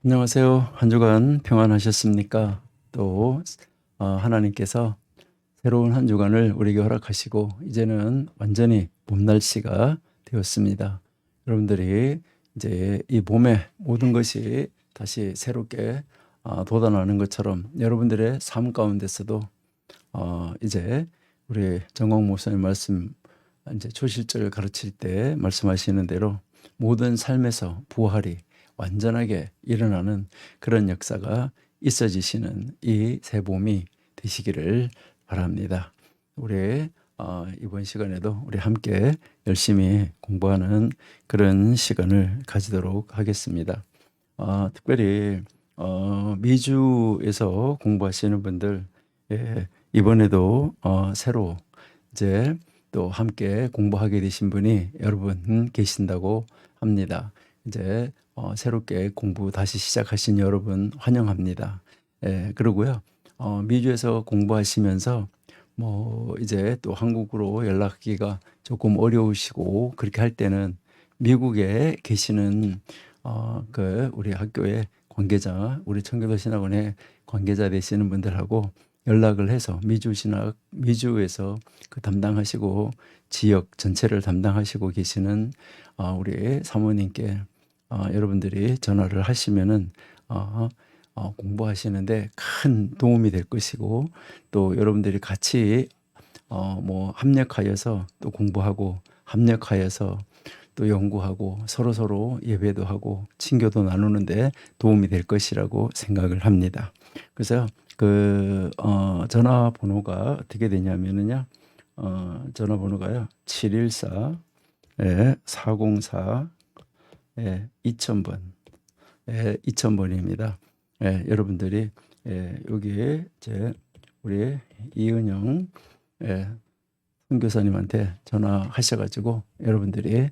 안녕하세요. 한 주간 평안하셨습니까? 또 하나님께서 새로운 한 주간을 우리에게 허락하시고 이제는 완전히 봄 날씨가 되었습니다. 여러분들이 이제 이 봄에 모든 것이 다시 새롭게 돋아나는 것처럼 여러분들의 삶 가운데서도 이제 우리 정광 목사님 말씀 이제 초실절을 가르칠 때 말씀하시는 대로 모든 삶에서 부활이 완전하게 일어나는 그런 역사가 있어지시는 이 새봄이 되시기를 바랍니다. 우리 이번 시간에도 우리 함께 열심히 공부하는 그런 시간을 가지도록 하겠습니다. 특별히 미주에서 공부하시는 분들, 예, 이번에도 새로 이제 또 함께 공부하게 되신 분이 여러분 계신다고 합니다. 이제 새롭게 공부 다시 시작하신 여러분 환영합니다. 예, 그러고요. 미주에서 공부하시면서 뭐 이제 또 한국으로 연락하기가 조금 어려우시고 그렇게 할 때는 미국에 계시는 그 우리 학교의 관계자, 우리 청교도 신학원의 관계자 되시는 분들하고 연락을 해서 미주에서 그 담당하시고 지역 전체를 담당하시고 계시는 우리 사모님께 여러분들이 전화를 하시면은 공부하시는데 큰 도움이 될 것이고, 또 여러분들이 같이 뭐 합력하여서 또 공부하고 합력하여서 또 연구하고 서로서로 예배도 하고 친교도 나누는데 도움이 될 것이라고 생각을 합니다. 그래서 그 전화번호가 어떻게 되냐면은요. 전화번호가요. 714 404 2000번. 2000번입니다. 여러분들이 여기에 우리 이은영 선교사님한테 전화하셔가지고 여러분들이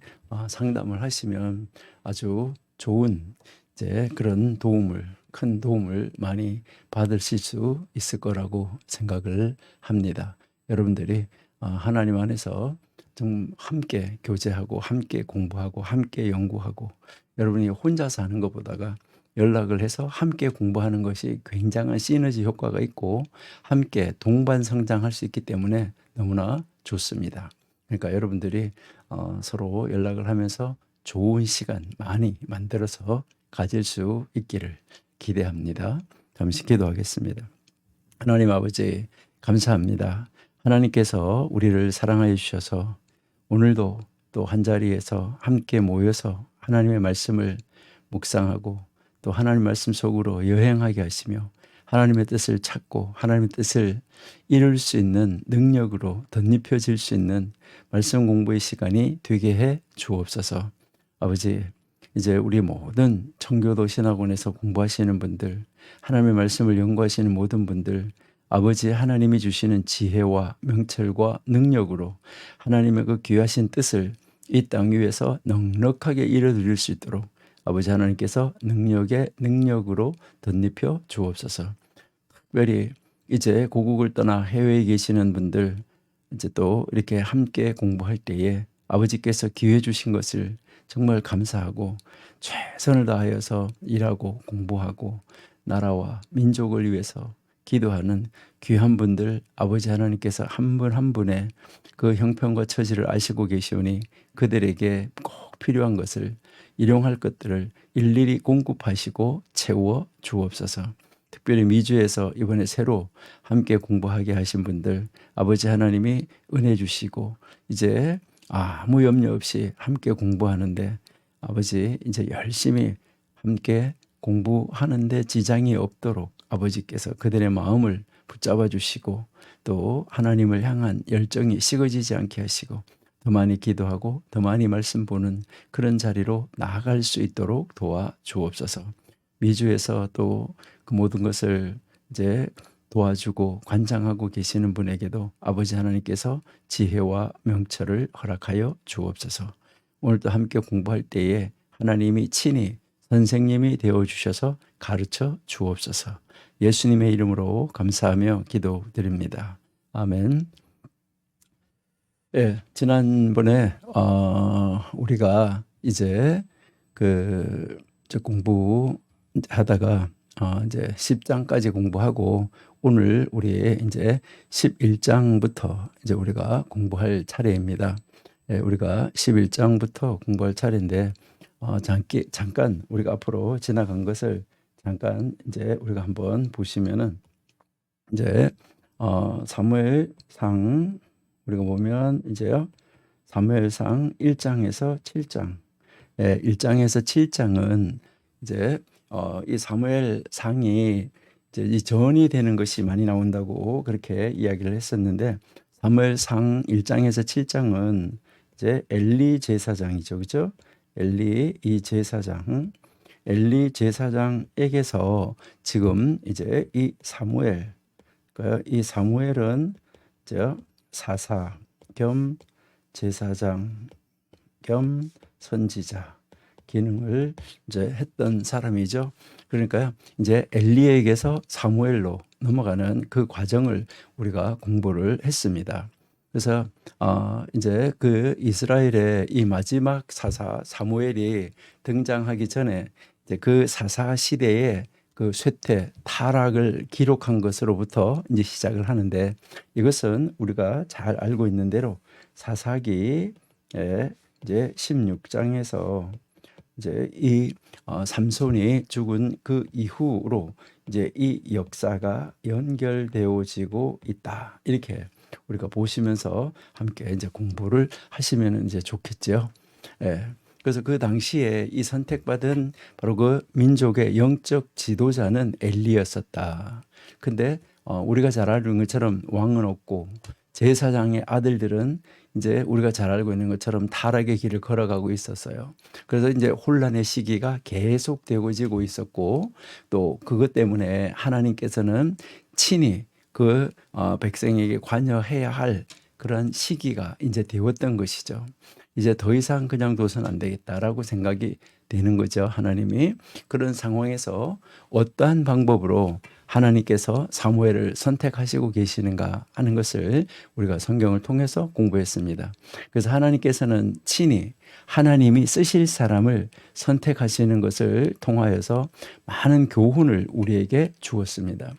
상담을 하시면 아주 좋은 이제 그런 큰 도움을 많이 받으실 수 있을 거라고 생각을 합니다. 여러분들이 하나님 안에서 좀 함께 교제하고 함께 공부하고 함께 연구하고, 여러분이 혼자서 하는 것보다가 연락을 해서 함께 공부하는 것이 굉장한 시너지 효과가 있고 함께 동반 성장할 수 있기 때문에 너무나 좋습니다. 그러니까 여러분들이 서로 연락을 하면서 좋은 시간 많이 만들어서 가질 수 있기를 기대합니다. 잠시 기도하겠습니다. 하나님 아버지, 감사합니다. 하나님께서 우리를 사랑하여 주셔서 오늘도 또 한자리에서 함께 모여서 하나님의 말씀을 묵상하고 또 하나님 말씀 속으로 여행하게 하시며 하나님의 뜻을 찾고 하나님의 뜻을 이룰 수 있는 능력으로 덧입혀질 수 있는 말씀 공부의 시간이 되게 해 주옵소서. 아버지, 이제 우리 모든 청교도 신학원에서 공부하시는 분들, 하나님의 말씀을 연구하시는 모든 분들, 아버지 하나님이 주시는 지혜와 명철과 능력으로 하나님의 그 귀하신 뜻을 이 땅 위에서 넉넉하게 이뤄드릴 수 있도록 아버지 하나님께서 능력의 능력으로 덧입혀 주옵소서. 특별히 이제 고국을 떠나 해외에 계시는 분들, 이제 또 이렇게 함께 공부할 때에 아버지께서 기회 주신 것을 정말 감사하고 최선을 다하여서 일하고 공부하고 나라와 민족을 위해서 기도하는 귀한 분들, 아버지 하나님께서 한 분 한 분의 그 형편과 처지를 아시고 계시오니 그들에게 꼭 필요한 것을, 일용할 것들을 일일이 공급하시고 채워 주옵소서. 특별히 미주에서 이번에 새로 함께 공부하게 하신 분들, 아버지 하나님이 은혜 주시고 이제 아무 염려 없이 함께 공부하는데 아버지 이제 열심히 함께 공부하는데 지장이 없도록 아버지께서 그들의 마음을 붙잡아 주시고 또 하나님을 향한 열정이 식어지지 않게 하시고 더 많이 기도하고 더 많이 말씀 보는 그런 자리로 나아갈 수 있도록 도와 주옵소서. 미주에서 또 그 모든 것을 이제 도와주고 관장하고 계시는 분에게도 아버지 하나님께서 지혜와 명철을 허락하여 주옵소서. 오늘도 함께 공부할 때에 하나님이 친히 선생님이 되어주셔서 가르쳐 주옵소서. 예수님의 이름으로 감사하며 기도드립니다. 아멘. 지난번에 우리가 이제 저 공부 하다가 이제 10장까지 공부하고 오늘 우리 이제 11장부터 이제 우리가 공부할 차례입니다. 예, 우리가 11장부터 공부할 차례인데 잠깐 우리가 앞으로 지나간 것을 잠깐 이제 우리가 한번 보시면은 이제 사무엘상 우리가 보면 이제요. 사무엘상 1장에서 7장. 예, 1장에서 7장은 이제 이 사무엘상이 이제 이 전이 되는 것이 많이 나온다고 그렇게 이야기를 했었는데 사무엘상 1장에서 7장은 이제 엘리 제사장이죠. 그죠? 엘리 이 제사장. 엘리 제사장에게서 지금 이제 이 사무엘 이 사무엘은 저 사사 겸 제사장 겸 선지자 기능을 이제 했던 사람이죠. 그러니까요, 이제 엘리에게서 사무엘로 넘어가는 그 과정을 우리가 공부를 했습니다. 그래서 이제 그 이스라엘의 이 마지막 사사 사무엘이 등장하기 전에 이제 그 사사 시대에 그 쇠퇴 타락을 기록한 것으로부터 이제 시작을 하는데 이것은 우리가 잘 알고 있는 대로 사사기에 이제 16장에서 이제 이 삼손이 죽은 그 이후로 이제 이 역사가 연결되어지고 있다. 이렇게 우리가 보시면서 함께 이제 공부를 하시면 이제 좋겠죠. 예. 그래서 그 당시에 이 선택받은 바로 그 민족의 영적 지도자는 엘리였었다. 근데 우리가 잘 아는 것처럼 왕은 없고 제사장의 아들들은 이제 우리가 잘 알고 있는 것처럼 타락의 길을 걸어가고 있었어요. 그래서 이제 혼란의 시기가 계속 되어지고 있었고 또 그것 때문에 하나님께서는 친히 그 백성에게 관여해야 할 그런 시기가 이제 되었던 것이죠. 이제 더 이상 그냥 둬선 안 되겠다라고 생각이 되는 거죠. 하나님이 그런 상황에서 어떠한 방법으로 하나님께서 사무엘을 선택하시고 계시는가 하는 것을 우리가 성경을 통해서 공부했습니다. 그래서 하나님께서는 친히 하나님이 쓰실 사람을 선택하시는 것을 통하여서 많은 교훈을 우리에게 주었습니다.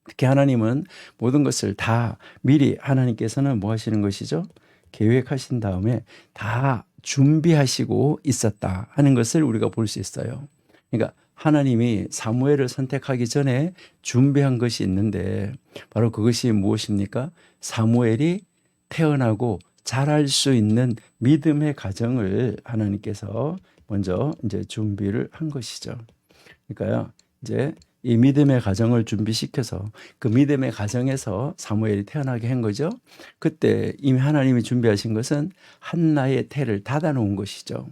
특히 하나님은 모든 것을 다 미리 하나님께서는 뭐 하시는 것이죠? 계획하신 다음에 다 준비하시고 있었다 하는 것을 우리가 볼 수 있어요. 그러니까 하나님이 사무엘을 선택하기 전에 준비한 것이 있는데 바로 그것이 무엇입니까? 사무엘이 태어나고 자랄 수 있는 믿음의 가정을 하나님께서 먼저 이제 준비를 한 것이죠. 그러니까요, 이제 이 믿음의 가정을 준비시켜서 그 믿음의 가정에서 사무엘이 태어나게 한 거죠. 그때 이미 하나님이 준비하신 것은 한나의 태를 닫아 놓은 것이죠.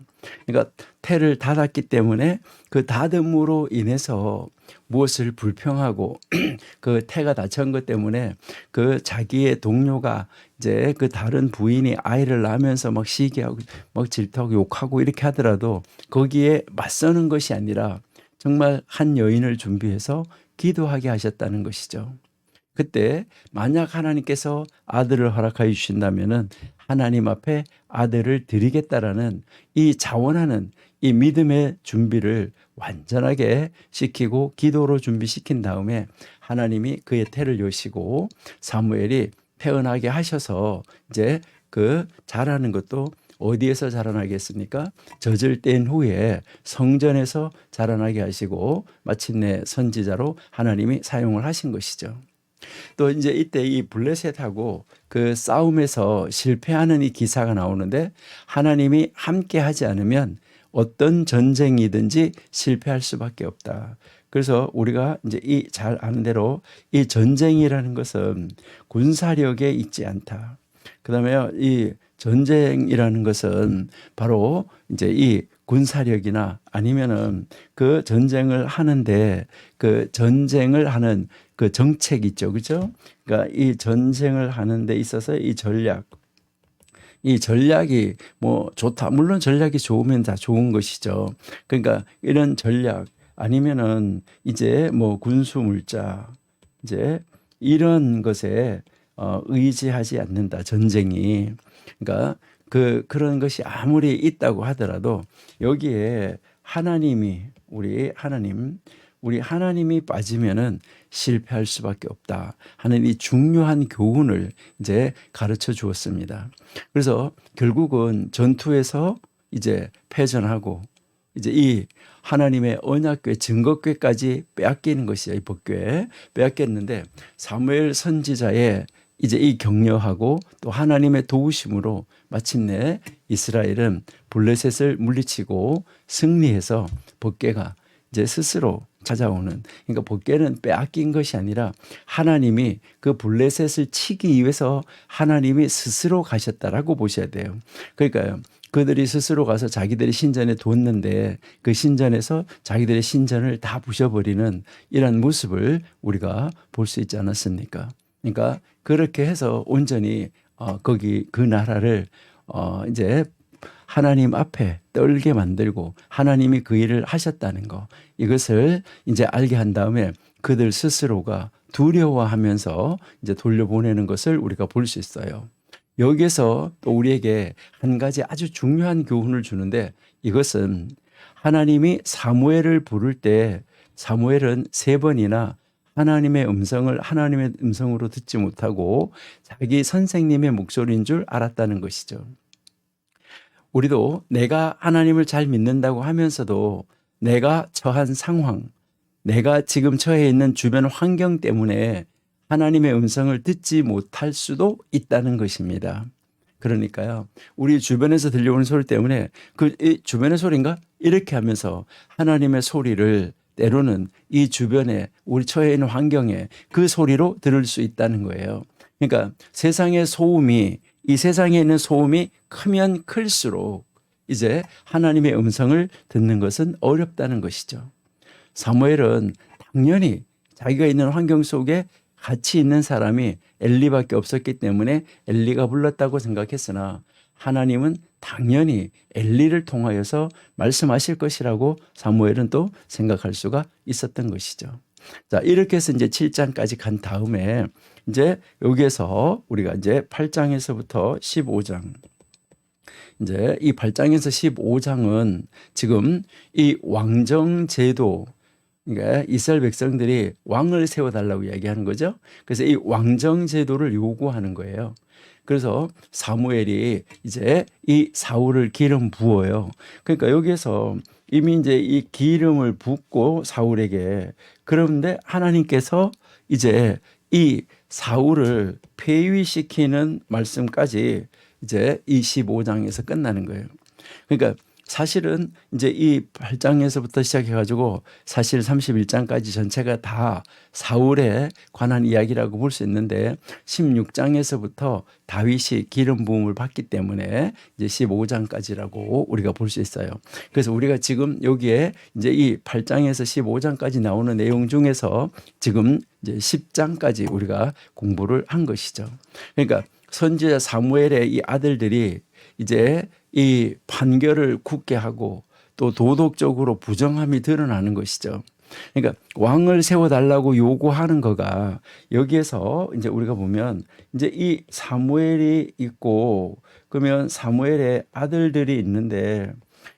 그러니까 태를 닫았기 때문에 그 닫음으로 인해서 무엇을 불평하고 그 태가 닫힌 것 때문에 그 자기의 동료가 이제 그 다른 부인이 아이를 낳으면서 막 시기하고 막 질투하고 욕하고 이렇게 하더라도 거기에 맞서는 것이 아니라 정말 한 여인을 준비해서 기도하게 하셨다는 것이죠. 그때 만약 하나님께서 아들을 허락하여 주신다면은 하나님 앞에 아들을 드리겠다라는 이 자원하는 이 믿음의 준비를 완전하게 시키고 기도로 준비시킨 다음에 하나님이 그의 태를 여시고 사무엘이 태어나게 하셔서 이제 그 자라는 것도 어디에서 자라나겠습니까? 젖을 뗀 후에 성전에서 자라나게 하시고 마침내 선지자로 하나님이 사용을 하신 것이죠. 또 이제 이때 이 블레셋하고 그 싸움에서 실패하는 이 기사가 나오는데 하나님이 함께 하지 않으면 어떤 전쟁이든지 실패할 수밖에 없다. 그래서 우리가 이제 이 잘 아는 대로 이 전쟁이라는 것은 군사력에 있지 않다. 그다음에 이 전쟁이라는 것은 바로 이제 이 군사력이나 아니면은 그 전쟁을 하는데 그 전쟁을 하는 그 정책 있죠. 그죠? 그러니까 이 전쟁을 하는 데 있어서 이 전략이 뭐 좋다. 물론 전략이 좋으면 다 좋은 것이죠. 그러니까 이런 전략 아니면은 이제 뭐 군수 물자 이제 이런 것에 의지하지 않는다. 전쟁이. 그러니까 그런 것이 아무리 있다고 하더라도 여기에 우리 하나님이 빠지면은 실패할 수밖에 없다 하는 이 중요한 교훈을 이제 가르쳐 주었습니다. 그래서 결국은 전투에서 이제 패전하고 이제 이 하나님의 언약궤 증거궤까지 빼앗기는 것이야. 이 법궤 빼앗겼는데 사무엘 선지자의 이제 이 격려하고 또 하나님의 도우심으로 마침내 이스라엘은 블레셋을 물리치고 승리해서 법궤가 이제 스스로 찾아오는, 그러니까 법궤는 빼앗긴 것이 아니라 하나님이 그 블레셋을 치기 위해서 하나님이 스스로 가셨다라고 보셔야 돼요. 그러니까요, 그들이 스스로 가서 자기들의 신전에 뒀는데 그 신전에서 자기들의 신전을 다 부셔버리는 이런 모습을 우리가 볼 수 있지 않았습니까? 그러니까 그렇게 해서 온전히 거기 그 나라를 이제 하나님 앞에 떨게 만들고 하나님이 그 일을 하셨다는 거, 이것을 이제 알게 한 다음에 그들 스스로가 두려워하면서 이제 돌려보내는 것을 우리가 볼 수 있어요. 여기에서 또 우리에게 한 가지 아주 중요한 교훈을 주는데, 이것은 하나님이 사무엘을 부를 때 사무엘은 3번이나 하나님의 음성으로 듣지 못하고 자기 선생님의 목소리인 줄 알았다는 것이죠. 우리도 내가 하나님을 잘 믿는다고 하면서도 내가 처한 상황, 내가 지금 처해 있는 주변 환경 때문에 하나님의 음성을 듣지 못할 수도 있다는 것입니다. 그러니까요, 우리 주변에서 들려오는 소리 때문에 이 주변의 소리인가? 이렇게 하면서 하나님의 소리를 때로는 이 주변에 우리 처해 있는 환경에 그 소리로 들을 수 있다는 거예요. 그러니까 세상의 소음이, 이 세상에 있는 소음이 크면 클수록 이제 하나님의 음성을 듣는 것은 어렵다는 것이죠. 사무엘은 당연히 자기가 있는 환경 속에 같이 있는 사람이 엘리밖에 없었기 때문에 엘리가 불렀다고 생각했으나 하나님은 당연히 엘리를 통하여서 말씀하실 것이라고 사무엘은 또 생각할 수가 있었던 것이죠. 자, 이렇게 해서 이제 7장까지 간 다음에 이제 여기에서 우리가 이제 8장에서부터 15장, 이제 이 8장에서 15장은 지금 이 왕정 제도, 그러니까 이스라엘 백성들이 왕을 세워달라고 이야기하는 거죠. 그래서 이 왕정 제도를 요구하는 거예요. 그래서 사무엘이 이제 이 사울을 기름 부어요. 그러니까 여기에서 이미 이제 이 기름을 붓고 사울에게, 그런데 하나님께서 이제 이 사울을 폐위시키는 말씀까지 이제 이 15장에서 끝나는 거예요. 그러니까 사실은 이제 이 8장에서부터 시작해가지고 사실 31장까지 전체가 다 사울에 관한 이야기라고 볼 수 있는데 16장에서부터 다윗이 기름 부음을 받기 때문에 이제 15장까지라고 우리가 볼 수 있어요. 그래서 우리가 지금 여기에 이제 이 8장에서 15장까지 나오는 내용 중에서 지금 이제 10장까지 우리가 공부를 한 것이죠. 그러니까 선지자 사무엘의 이 아들들이 이제 이 판결을 굳게 하고 또 도덕적으로 부정함이 드러나는 것이죠. 그러니까 왕을 세워달라고 요구하는 거가 여기에서 이제 우리가 보면 이제 이 사무엘이 있고, 그러면 사무엘의 아들들이 있는데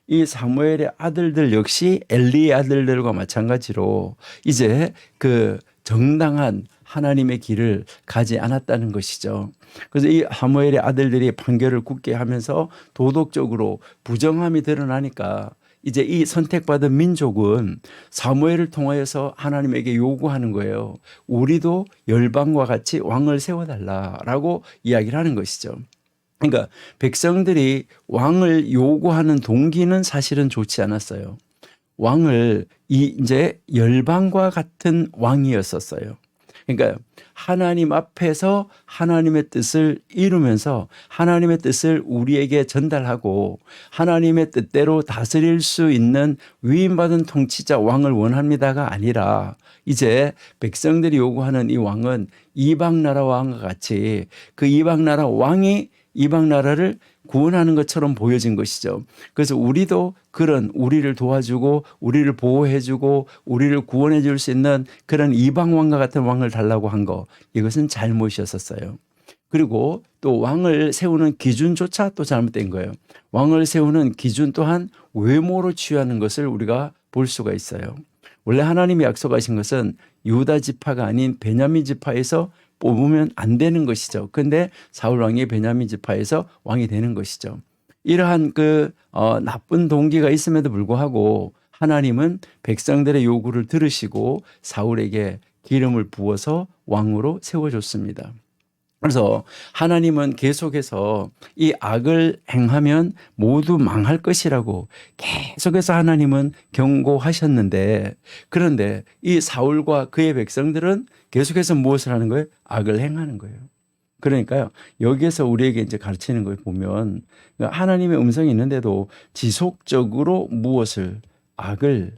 이 사무엘의 아들들 역시 엘리의 아들들과 마찬가지로 이제 그 정당한 하나님의 길을 가지 않았다는 것이죠. 그래서 이 사무엘의 아들들이 판결을 굳게 하면서 도덕적으로 부정함이 드러나니까 이제 이 선택받은 민족은 사무엘을 통하여서 하나님에게 요구하는 거예요. 우리도 열방과 같이 왕을 세워달라라고 이야기를 하는 것이죠. 그러니까 백성들이 왕을 요구하는 동기는 사실은 좋지 않았어요. 왕을 이제 열방과 같은 왕이었었어요. 그러니까 하나님 앞에서 하나님의 뜻을 이루면서 하나님의 뜻을 우리에게 전달하고 하나님의 뜻대로 다스릴 수 있는 위임받은 통치자 왕을 원합니다가 아니라 이제 백성들이 요구하는 이 왕은 이방 나라 왕과 같이 그 이방 나라 왕이 이방 나라를 구원하는 것처럼 보여진 것이죠. 그래서 우리도 그런 우리를 도와주고 우리를 보호해주고 우리를 구원해 줄 수 있는 그런 이방 왕과 같은 왕을 달라고 한 거, 이것은 잘못이었었어요. 그리고 또 왕을 세우는 기준조차 또 잘못된 거예요. 왕을 세우는 기준 또한 외모로 취하는 것을 우리가 볼 수가 있어요. 원래 하나님이 약속하신 것은 유다 지파가 아닌 베냐민 지파에서 뽑으면 안 되는 것이죠. 근데 사울 왕이 베냐민 지파에서 왕이 되는 것이죠. 이러한 나쁜 동기가 있음에도 불구하고 하나님은 백성들의 요구를 들으시고 사울에게 기름을 부어서 왕으로 세워줬습니다. 그래서 하나님은 계속해서 이 악을 행하면 모두 망할 것이라고 계속해서 하나님은 경고하셨는데, 그런데 이 사울과 그의 백성들은 계속해서 무엇을 하는 거예요? 악을 행하는 거예요. 그러니까요, 여기에서 우리에게 이제 가르치는 걸 보면 하나님의 음성이 있는데도 지속적으로 무엇을, 악을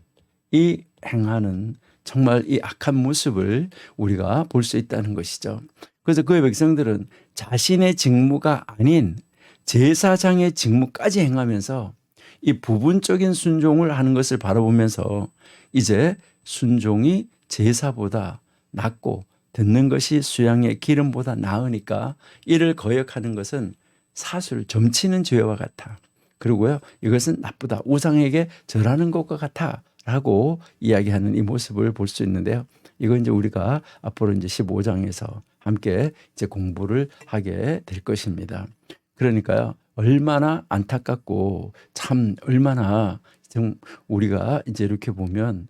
행하는 정말 이 악한 모습을 우리가 볼 수 있다는 것이죠. 그래서 그의 백성들은 자신의 직무가 아닌 제사장의 직무까지 행하면서 이 부분적인 순종을 하는 것을 바라보면서 이제 순종이 제사보다 낫고 듣는 것이 수양의 기름보다 나으니까 이를 거역하는 것은 사술, 점치는 죄와 같아. 그리고요, 이것은 나쁘다. 우상에게 절하는 것과 같아. 라고 이야기하는 이 모습을 볼 수 있는데요. 이건 이제 우리가 앞으로 이제 15장에서 함께 이제 공부를 하게 될 것입니다. 그러니까요, 얼마나 안타깝고 참 얼마나 좀 우리가 이제 이렇게 보면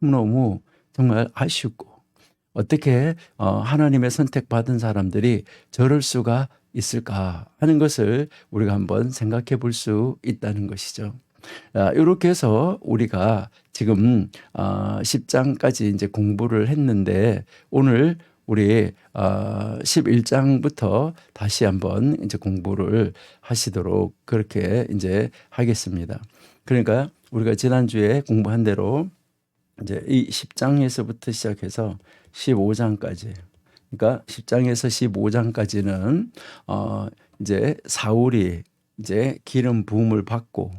너무너무 정말 아쉽고, 어떻게 하나님의 선택받은 사람들이 저럴 수가 있을까 하는 것을 우리가 한번 생각해 볼 수 있다는 것이죠. 이렇게 해서 우리가 지금 10장까지 이제 공부를 했는데, 오늘 우리 11장부터 다시 한번 이제 공부를 하시도록 그렇게 이제 하겠습니다. 그러니까 우리가 지난주에 공부한 대로 이제 이 10장에서부터 시작해서 15장까지, 그러니까 10장에서 15장까지는 이제 사울이 이제 기름 부음을 받고,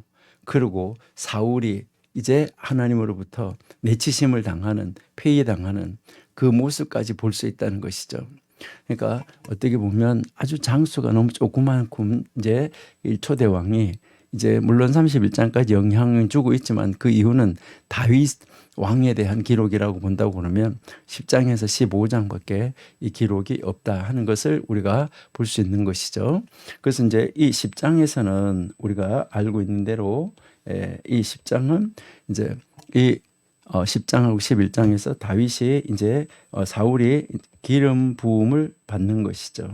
그리고 사울이 이제 하나님으로부터 내치심을 당하는, 폐위당하는 그 모습까지 볼 수 있다는 것이죠. 그러니까 어떻게 보면 아주 장수가 너무 조그만큼 이제 이 초대왕이 이제 물론 31장까지 영향을 주고 있지만 그 이유는 다윗 왕에 대한 기록이라고 본다고 그러면 10장에서 15장밖에 이 기록이 없다 하는 것을 우리가 볼 수 있는 것이죠. 그래서 이제 이 10장에서는 우리가 알고 있는 대로 이 10장은 이제 이 10장하고 11장에서 다윗이 이제 사울이 기름 부음을 받는 것이죠.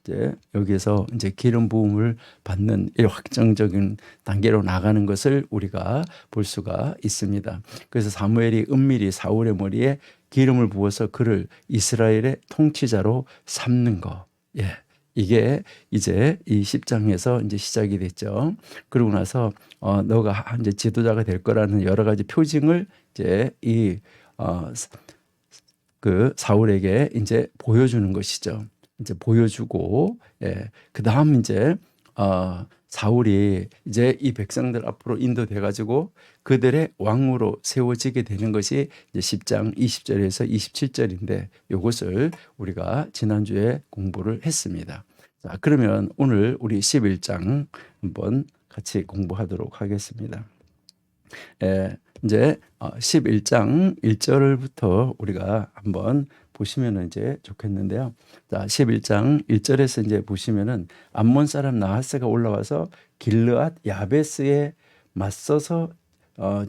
이제 여기에서 이제 기름 부음을 받는 이 확정적인 단계로 나가는 것을 우리가 볼 수가 있습니다. 그래서 사무엘이 은밀히 사울의 머리에 기름을 부어서 그를 이스라엘의 통치자로 삼는 거. 예. 이게 이제 이 10장에서 이제 시작이 됐죠. 그러고 나서 너가 이제 지도자가 될 거라는 여러 가지 표징을 이제 그 사울에게 이제 보여주는 것이죠. 이제 보여주고, 그 다음 이제 사울이 이제 이 백성들 앞으로 인도돼 가지고 그들의 왕으로 세워지게 되는 것이 이제 10장 20절에서 27절인데, 이것을 우리가 지난주에 공부를 했습니다. 자, 그러면 오늘 우리 11장 한번 같이 공부하도록 하겠습니다. 이제 11장 1절부터 우리가 한번 보시면 이제 좋겠는데요. 자, 11장 1절에서 이제 보시면은 암몬 사람 나하스가 올라와서 길르앗 야베스에 맞서서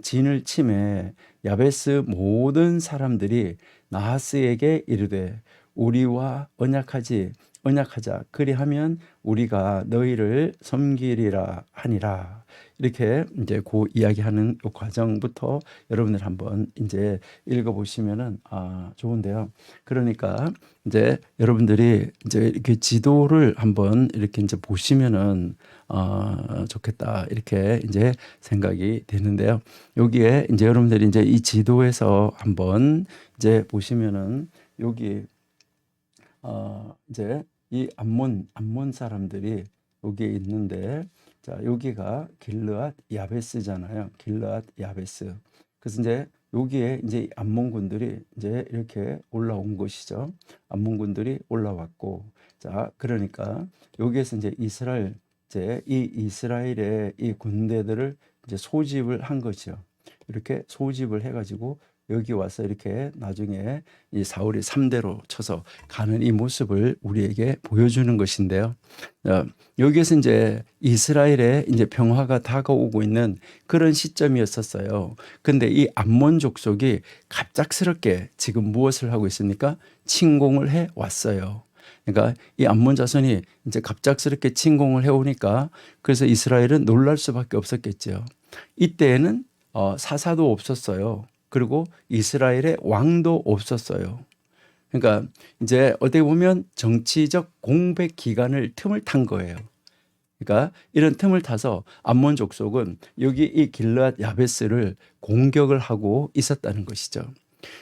진을 치매 야베스 모든 사람들이 나하스에게 이르되 우리와 언약하자 그리하면 우리가 너희를 섬기리라 하니라. 이렇게 이제 그 이야기하는 그 과정부터 여러분들 한번 이제 읽어보시면은 좋은데요. 그러니까 이제 여러분들이 이제 이렇게 지도를 한번 이렇게 이제 보시면은 좋겠다 이렇게 이제 생각이 되는데요. 여기에 이제 여러분들이 이제 이 지도에서 한번 이제 보시면은 여기 이제 이 암몬 사람들이 여기에 있는데, 자, 여기가 길르앗 야베스잖아요. 길르앗 야베스. 그래서 이제 여기에 이제 암몬군들이 이제 이렇게 올라온 것이죠. 암몬군들이 올라왔고, 자, 그러니까 여기에서 이제 이 이스라엘의 이 군대들을 이제 소집을 한 거죠. 이렇게 소집을 해가지고 여기 와서 이렇게 나중에 이 사울이 3대로 쳐서 가는 이 모습을 우리에게 보여주는 것인데요. 여기에서 이제 이스라엘의 이제 평화가 다가오고 있는 그런 시점이었었어요. 근데 이 암몬 족속이 갑작스럽게 지금 무엇을 하고 있습니까? 침공을 해 왔어요. 그러니까 이 암몬 자손이 이제 갑작스럽게 침공을 해 오니까 그래서 이스라엘은 놀랄 수밖에 없었겠죠. 이때에는 사사도 없었어요. 그리고 이스라엘의 왕도 없었어요. 그러니까 이제 어떻게 보면 정치적 공백 기간을 틈을 탄 거예요. 그러니까 이런 틈을 타서 암몬 족속은 여기 이 길르앗 야베스를 공격을 하고 있었다는 것이죠.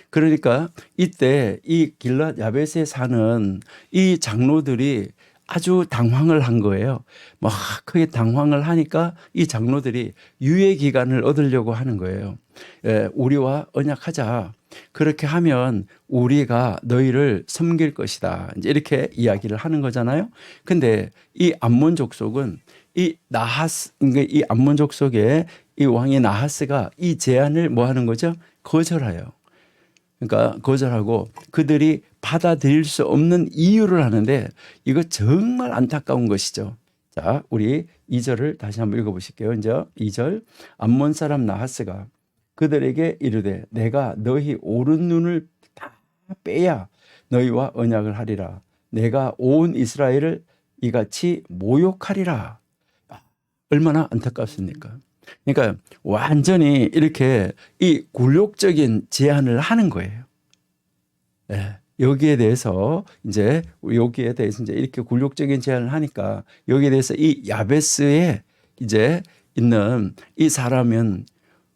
그러니까 이때 이 길르앗 야베스에 사는 이 장로들이 아주 당황을 한 거예요. 막 크게 당황을 하니까 이 장로들이 유예 기간을 얻으려고 하는 거예요. 우리와 언약하자. 그렇게 하면 우리가 너희를 섬길 것이다. 이제 이렇게 이야기를 하는 거잖아요. 근데 이 암몬 족속은 이 암몬 족속의 이 왕이 나하스가 이 제안을 뭐 하는 거죠? 거절해요. 그러니까 거절하고 그들이 받아들일 수 없는 이유를 하는데 이거 정말 안타까운 것이죠. 자, 우리 2절을 다시 한번 읽어보실게요. 이제 2절 암몬 사람 나하스가 그들에게 이르되 내가 너희 오른 눈을 다 빼야 너희와 언약을 하리라. 내가 온 이스라엘을 이같이 모욕하리라. 얼마나 안타깝습니까? 그러니까 완전히 이렇게 이 굴욕적인 제안을 하는 거예요. 여기에 대해서 이제 이렇게 굴욕적인 제안을 하니까 여기에 대해서 이 야베스에 이제 있는 이 사람은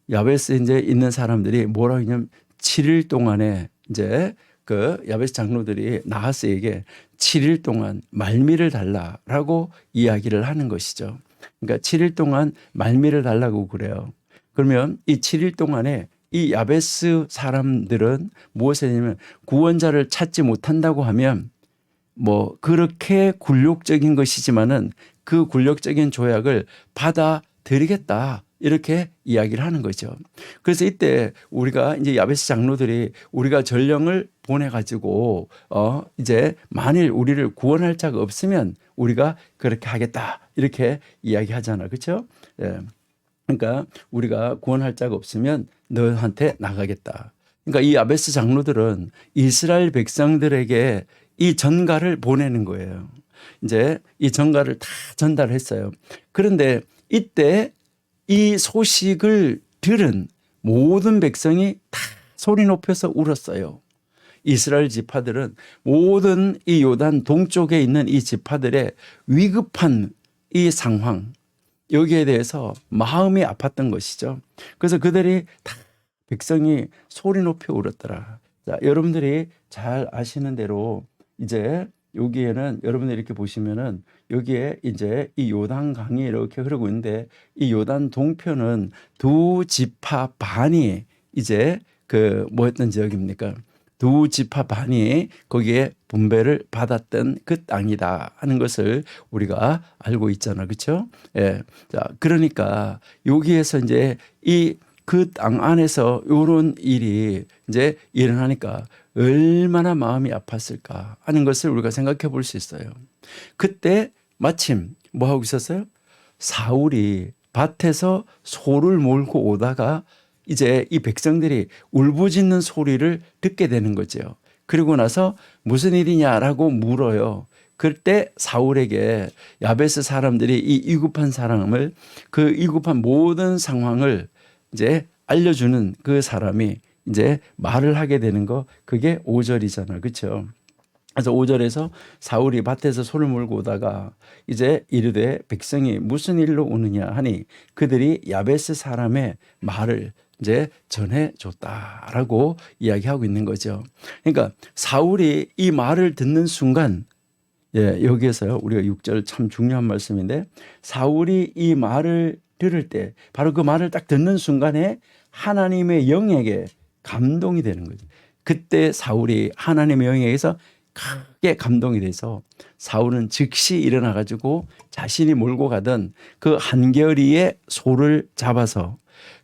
야베스에 이제 있는 사람들이 뭐라고 하냐면 7일 동안에 이제 그 야베스 장로들이 나하스에게 7일 동안 말미를 달라라고 이야기를 하는 것이죠. 그러니까 7일 동안 말미를 달라고 그래요. 그러면 이 7일 동안에 이 야베스 사람들은 무엇을 했냐면 구원자를 찾지 못한다고 하면 뭐 그렇게 굴욕적인 것이지만은 그 굴욕적인 조약을 받아들이겠다. 이렇게 이야기를 하는 거죠. 그래서 이때 우리가 이제 야베스 장로들이 우리가 전령을 보내가지고 이제 만일 우리를 구원할 자가 없으면 우리가 그렇게 하겠다. 이렇게 이야기하잖아. 그렇죠? 예. 그러니까 우리가 구원할 자가 없으면 너한테 나가겠다. 그러니까 이 야베스 장로들은 이스라엘 백성들에게 이 전가를 보내는 거예요. 이제 이 전가를 다 전달했어요. 그런데 이때 이 소식을 들은 모든 백성이 다 소리 높여서 울었어요. 이스라엘 지파들은 모든 이 요단 동쪽에 있는 이 지파들의 위급한 이 상황, 여기에 대해서 마음이 아팠던 것이죠. 그래서 그들이 다 백성이 소리 높여 울었더라. 자, 여러분들이 잘 아시는 대로 이제 여기에는 여러분들 이렇게 보시면은 여기에 이제 이 요단 강이 이렇게 흐르고 있는데 이 요단 동편은 두 지파 반이 이제 그 뭐였던 지역입니까? 두 지파 반이 거기에 분배를 받았던 그 땅이다 하는 것을 우리가 알고 있잖아. 그렇죠? 예. 자, 그러니까 여기에서 이제 이 그 땅 안에서 이런 일이 이제 일어나니까 얼마나 마음이 아팠을까 하는 것을 우리가 생각해 볼 수 있어요. 그때 마침 뭐 하고 있었어요? 사울이 밭에서 소를 몰고 오다가 이제 이 백성들이 울부짖는 소리를 듣게 되는 거죠. 그리고 나서 무슨 일이냐라고 물어요. 그때 사울에게 야베스 사람들이 이 위급한 사람을 그 위급한 모든 상황을 이제 알려주는 그 사람이 이제 말을 하게 되는 거 그게 5절이잖아요. 그렇죠? 그래서 5절에서 사울이 밭에서 소를 몰고 오다가 이제 이르되 백성이 무슨 일로 오느냐 하니 그들이 야베스 사람의 말을 이제 전해줬다라고 이야기하고 있는 거죠. 그러니까 사울이 이 말을 듣는 순간 여기에서요 우리가 6절 참 중요한 말씀인데 사울이 이 말을 들을 때 바로 그 말을 딱 듣는 순간에 하나님의 영에게 감동이 되는 거죠. 그때 사울이 하나님의 영에 의해서 크게 감동이 돼서 사울은 즉시 일어나 가지고 자신이 몰고 가던 그 한겨리의 소를 잡아서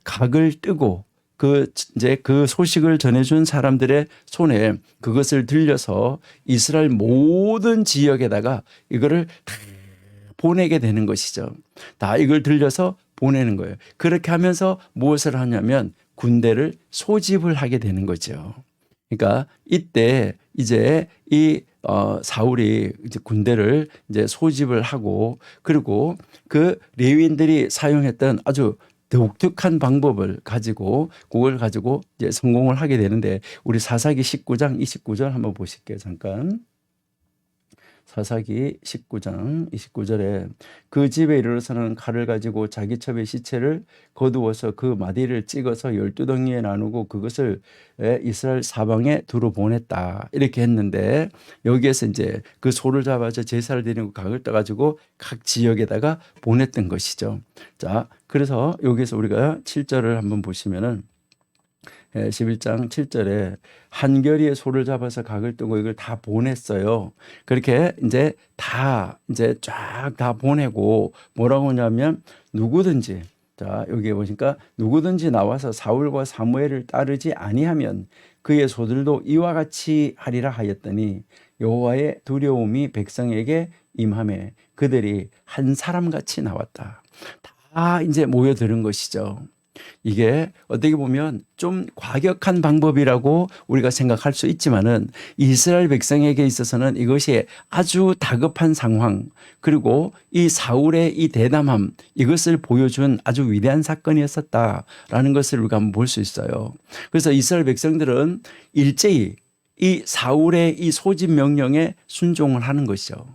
각을 뜨고 이제 그 소식을 전해준 사람들의 손에 그것을 들려서 이스라엘 모든 지역에다가 이거를 다 보내게 되는 것이죠. 다 이걸 들려서 보내는 거예요. 그렇게 하면서 무엇을 하냐면 군대를 소집을 하게 되는 거죠. 그러니까 이때 이제 이 사울이 이제 군대를 이제 소집을 하고 그리고 그 레위인들이 사용했던 아주 독특한 방법을 가지고 그걸 가지고 이제 성공을 하게 되는데 우리 사사기 19장 29절 한번 보실게요. 잠깐. 사사기 19장 29절에 그 집에 이르러서는 칼을 가지고 자기 첩의 시체를 거두어서 그 마디를 찍어서 12덩이에 나누고 그것을 이스라엘 사방에 두루 보냈다. 이렇게 했는데 여기에서 이제 그 소를 잡아서 제사를 드리고 각을 떠가지고 각 지역에다가 보냈던 것이죠. 자, 그래서 여기서 우리가 7절을 한번 보시면은 11장 7절에 한겨리의 소를 잡아서 각을 뜨고 이걸 다 보냈어요. 그렇게 이제 다 이제 쫙 다 보내고 뭐라고 하냐면 누구든지 자 여기에 보니까 누구든지 나와서 사울과 사무엘을 따르지 아니하면 그의 소들도 이와 같이 하리라 하였더니 여호와의 두려움이 백성에게 임하매 그들이 한 사람같이 나왔다. 다 이제 모여드는 것이죠. 이게 어떻게 보면 좀 과격한 방법이라고 우리가 생각할 수 있지만은 이스라엘 백성에게 있어서는 이것이 아주 다급한 상황 그리고 이 사울의 이 대담함 이것을 보여준 아주 위대한 사건이었었다라는 것을 우리가 한번 볼 수 있어요. 그래서 이스라엘 백성들은 일제히 이 사울의 이 소집 명령에 순종을 하는 것이죠.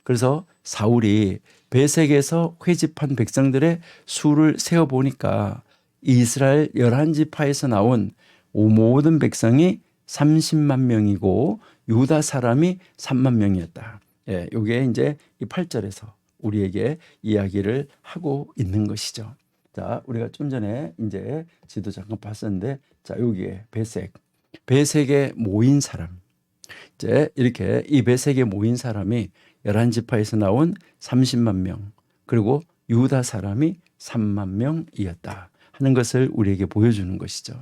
그래서 사울이 베색에서 회집한 백성들의 수를 세어보니까 이스라엘 11지파에서 나온 모든 백성이 30만 명이고 유다 사람이 3만 명이었다. 예, 이게 이제 이 8절에서 우리에게 이야기를 하고 있는 것이죠. 자, 우리가 좀 전에 이제 지도 잠깐 봤었는데 자, 여기에 베색에 모인 사람. 이제 이렇게 이 베색에 모인 사람이 11지파에서 나온 30만 명 그리고 유다 사람이 3만 명이었다 하는 것을 우리에게 보여주는 것이죠.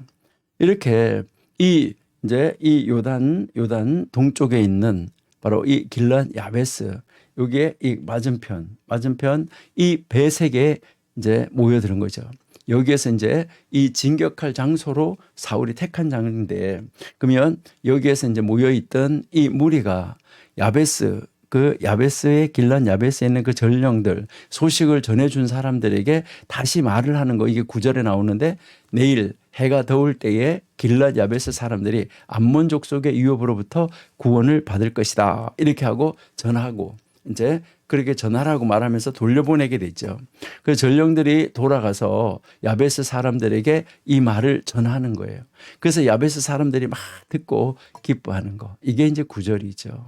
이렇게 이제 이 요단 동쪽에 있는 바로 이 길랏 야베스 여기에 이 맞은편 이 베색에 이제 모여드는 거죠. 여기에서 이제 이 진격할 장소로 사울이 택한 장인데 그러면 여기에서 이제 모여있던 이 무리가 야베스 그 야베스의 길란 야베스에 있는 그 전령들 소식을 전해준 사람들에게 다시 말을 하는 거 이게 9절에 나오는데 내일 해가 더울 때에 길랏 야베스 사람들이 암몬 족속의 위협으로부터 구원을 받을 것이다 이렇게 하고 전하고 이제 그렇게 전하라고 말하면서 돌려보내게 됐죠. 그 전령들이 돌아가서 야베스 사람들에게 이 말을 전하는 거예요. 그래서 야베스 사람들이 막 듣고 기뻐하는 거 이게 이제 9절이죠.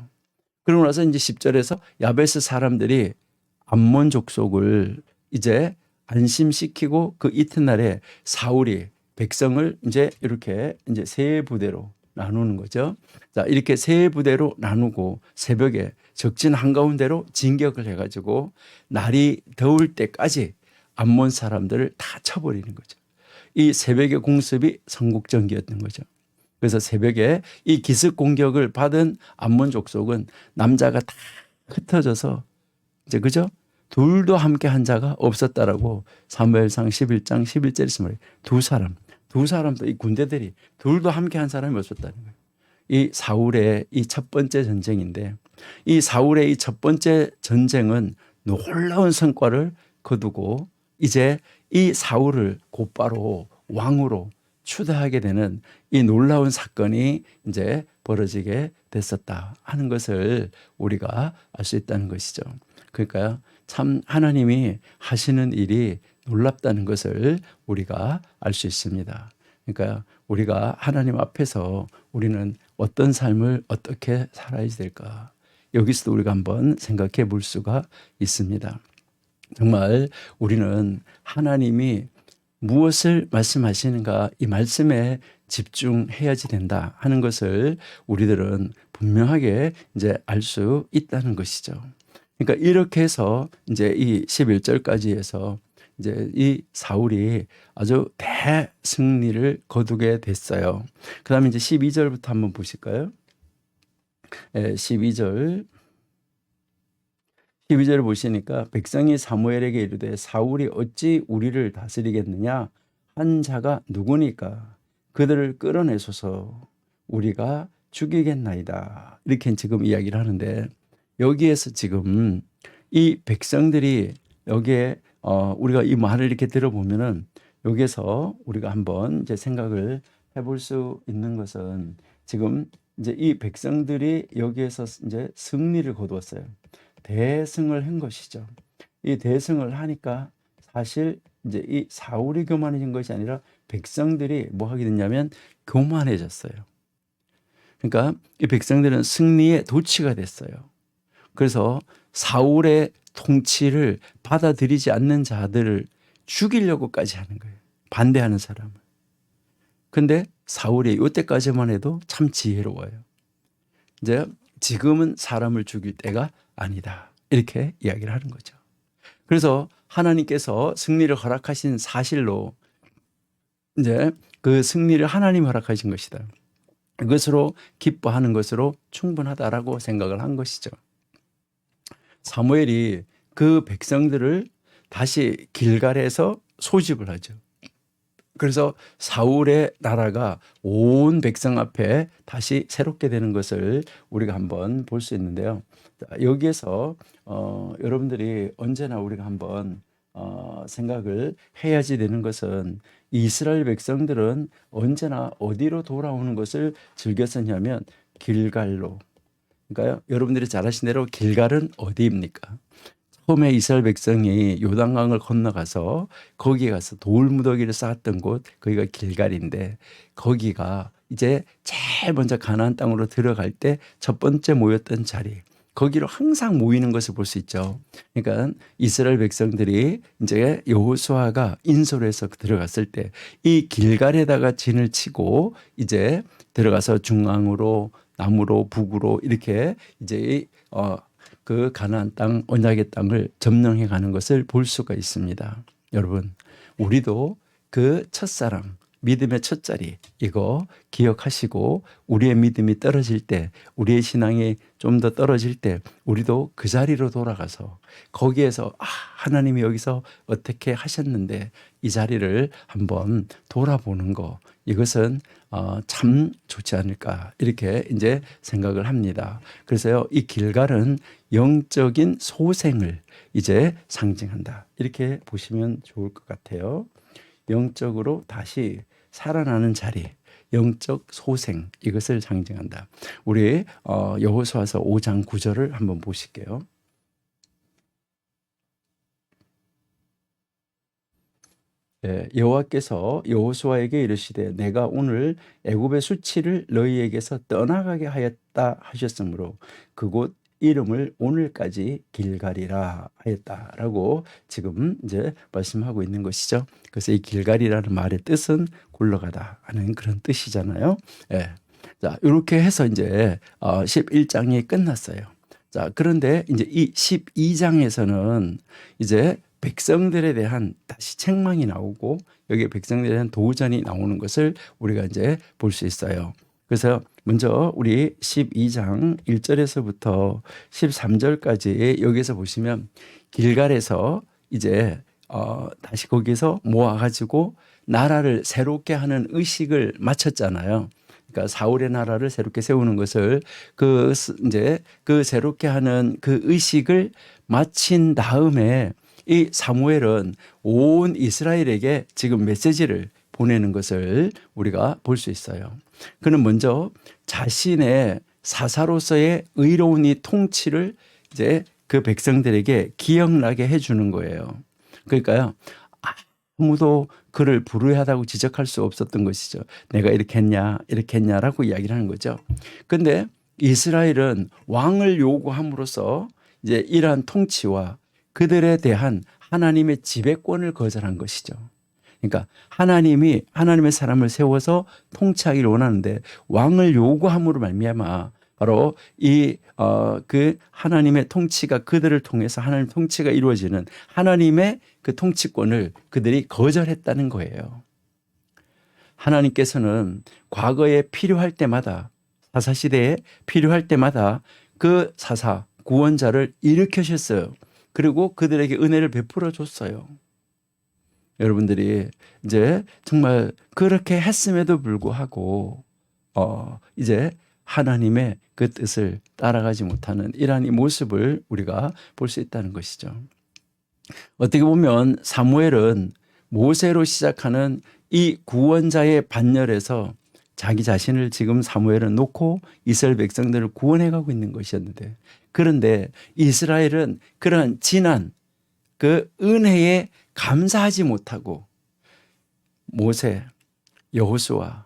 그러고 나서 이제 10절에서 야베스 사람들이 암몬 족속을 이제 안심시키고 그 이튿날에 사울이 백성을 이제 이렇게 이제 세 부대로 나누는 거죠. 자, 이렇게 세 부대로 나누고 새벽에 적진 한가운데로 진격을 해가지고 날이 더울 때까지 암몬 사람들을 다 쳐버리는 거죠. 이 새벽의 공습이 성국전기였던 거죠. 그래서 새벽에 이 기습 공격을 받은 암몬 족속은 남자가 다 흩어져서 이제 그죠? 둘도 함께 한 자가 없었다라고 사무엘상 11장 11절에서 말해요. 두 사람도 이 군대들이 둘도 함께 한 사람이 없었다는 거예요. 이 사울의 이 첫 번째 전쟁인데 이 사울의 이 첫 번째 전쟁은 놀라운 성과를 거두고 이제 이 사울을 곧바로 왕으로 추대하게 되는 이 놀라운 사건이 이제 벌어지게 됐었다 하는 것을 우리가 알 수 있다는 것이죠. 그러니까 참 하나님이 하시는 일이 놀랍다는 것을 우리가 알 수 있습니다. 그러니까 우리가 하나님 앞에서 우리는 어떤 삶을 어떻게 살아야 될까? 여기서도 우리가 한번 생각해 볼 수가 있습니다. 정말 우리는 하나님이 무엇을 말씀하시는가 이 말씀에 집중해야지 된다 하는 것을 우리들은 분명하게 이제 알 수 있다는 것이죠. 그러니까 이렇게 해서 이제 이 11절까지 해서 이제 이 사울이 아주 대승리를 거두게 됐어요. 그다음에 이제 12절부터 한번 보실까요? 12절. 12절을 보시니까 백성이 사무엘에게 이르되 사울이 어찌 우리를 다스리겠느냐? 한 자가 누구니까? 그들을 끌어내소서 우리가 죽이겠나이다. 이렇게 지금 이야기를 하는데 여기에서 지금 이 백성들이 여기에 우리가 이 말을 이렇게 들어보면은 여기에서 우리가 한번 이제 생각을 해볼 수 있는 것은 지금 이제 이 백성들이 여기에서 이제 승리를 거두었어요. 대승을 한 것이죠. 이 대승을 하니까 사실 이제 이 사울이 교만해진 것이 아니라 백성들이 뭐 하게 됐냐면 교만해졌어요. 그러니까 이 백성들은 승리의 도취가 됐어요. 그래서 사울의 통치를 받아들이지 않는 자들을 죽이려고까지 하는 거예요. 반대하는 사람을. 근데 사울이 이때까지만 해도 참 지혜로워요. 이제 지금은 사람을 죽일 때가 아니다. 이렇게 이야기를 하는 거죠. 그래서 하나님께서 승리를 허락하신 사실로 이제 그 승리를 하나님이 허락하신 것이다. 그것으로 기뻐하는 것으로 충분하다라고 생각을 한 것이죠. 사무엘이 그 백성들을 다시 길갈에서 소집을 하죠. 그래서 사울의 나라가 온 백성 앞에 다시 새롭게 되는 것을 우리가 한번 볼 수 있는데요. 여기에서 여러분들이 언제나 우리가 한번 생각을 해야지 되는 것은 이스라엘 백성들은 언제나 어디로 돌아오는 것을 즐겼었냐면 길갈로. 그러니까요, 여러분들이 잘 아시는 대로 길갈은 어디입니까? 처음에 이스라엘 백성이 요단강을 건너가서 거기에 가서 돌무더기를 쌓았던 곳, 거기가 길갈인데 거기가 이제 제일 먼저 가나안 땅으로 들어갈 때 첫 번째 모였던 자리, 거기로 항상 모이는 것을 볼 수 있죠. 그러니까 이스라엘 백성들이 이제 여호수아가 인솔에서 들어갔을 때 이 길갈에다가 진을 치고 이제 들어가서 중앙으로 남으로 북으로 이렇게 이제 그 가나안 땅 언약의 땅을 점령해 가는 것을 볼 수가 있습니다. 여러분, 우리도 그 첫사랑, 믿음의 첫자리 이거 기억하시고 우리의 믿음이 떨어질 때, 우리의 신앙이 좀 더 떨어질 때 우리도 그 자리로 돌아가서 거기에서 하나님이 여기서 어떻게 하셨는데 이 자리를 한번 돌아보는 거, 이것은 참 좋지 않을까 이렇게 이제 생각을 합니다. 그래서요, 이 길갈은 영적인 소생을 이제 상징한다. 이렇게 보시면 좋을 것 같아요. 영적으로 다시 살아나는 자리, 영적 소생, 이것을 상징한다. 우리 여호수아서 5장 9절을 한번 보실게요. 여호와께서 여호수아에게 이르시되 내가 오늘 애굽의 수치를 너희에게서 떠나가게 하였다 하셨으므로 그곳 이름을 오늘까지 길갈이라 하였다라고 지금 이제 말씀하고 있는 것이죠. 그래서 이 길갈이라는 말의 뜻은 굴러가다 하는 그런 뜻이잖아요. 자, 이렇게 해서 이제 11장이 끝났어요. 자, 그런데 이제 이 12장에서는 이제 백성들에 대한 다시 책망이 나오고 여기에 백성들에 대한 도전이 나오는 것을 우리가 이제 볼 수 있어요. 그래서 먼저 우리 12장 1절에서부터 13절까지 여기서 보시면 길갈에서 이제 다시 거기서 모아가지고 나라를 새롭게 하는 의식을 마쳤잖아요. 그러니까 사울의 나라를 새롭게 세우는 것을 이제 그 새롭게 하는 그 의식을 마친 다음에 이 사무엘은 온 이스라엘에게 지금 메시지를 보내는 것을 우리가 볼 수 있어요. 그는 먼저 자신의 사사로서의 의로운 이 통치를 이제 그 백성들에게 기억나게 해주는 거예요. 그러니까요, 아무도 그를 불의하다고 지적할 수 없었던 것이죠. 내가 이렇게 했냐, 이렇게 했냐라고 이야기를 하는 거죠. 그런데 이스라엘은 왕을 요구함으로써 이제 이러한 통치와 그들에 대한 하나님의 지배권을 거절한 것이죠. 그러니까 하나님의 사람을 세워서 통치하기를 원하는데 왕을 요구함으로 말미암아 바로 그 하나님의 통치가 그들을 통해서 하나님 통치가 이루어지는 하나님의 그 통치권을 그들이 거절했다는 거예요. 하나님께서는 과거에 필요할 때마다 사사시대에 필요할 때마다 그 구원자를 일으키셨어요. 그리고 그들에게 은혜를 베풀어 줬어요. 여러분들이 이제 정말 그렇게 했음에도 불구하고 이제 하나님의 그 뜻을 따라가지 못하는 이러한 이 모습을 우리가 볼 수 있다는 것이죠. 어떻게 보면 사무엘은 모세로 시작하는 이 구원자의 반열에서 자기 자신을 지금 사무엘은 놓고 이스라엘 백성들을 구원해 가고 있는 것이었는데, 그런데 이스라엘은 그런 지난 그 은혜에 감사하지 못하고 모세, 여호수아,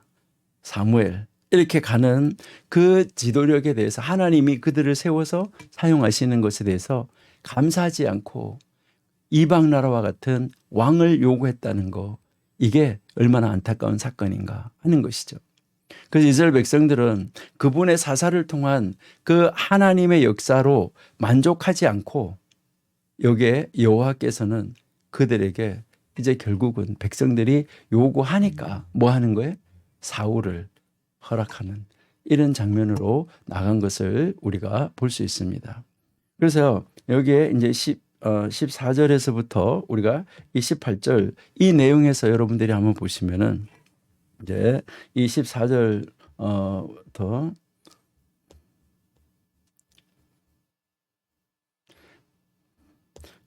사무엘 이렇게 가는 그 지도력에 대해서 하나님이 그들을 세워서 사용하시는 것에 대해서 감사하지 않고 이방 나라와 같은 왕을 요구했다는 거, 이게 얼마나 안타까운 사건인가 하는 것이죠. 그래서 이스라엘 백성들은 그분의 사사를 통한 그 하나님의 역사로 만족하지 않고 여기에 여호와께서는 그들에게 이제 결국은 백성들이 요구하니까 뭐 하는 거예요? 사울을 허락하는 이런 장면으로 나간 것을 우리가 볼 수 있습니다. 그래서 여기에 이제 14절에서부터 우리가 이 18절 이 내용에서 여러분들이 한번 보시면은 이제 이 14절부터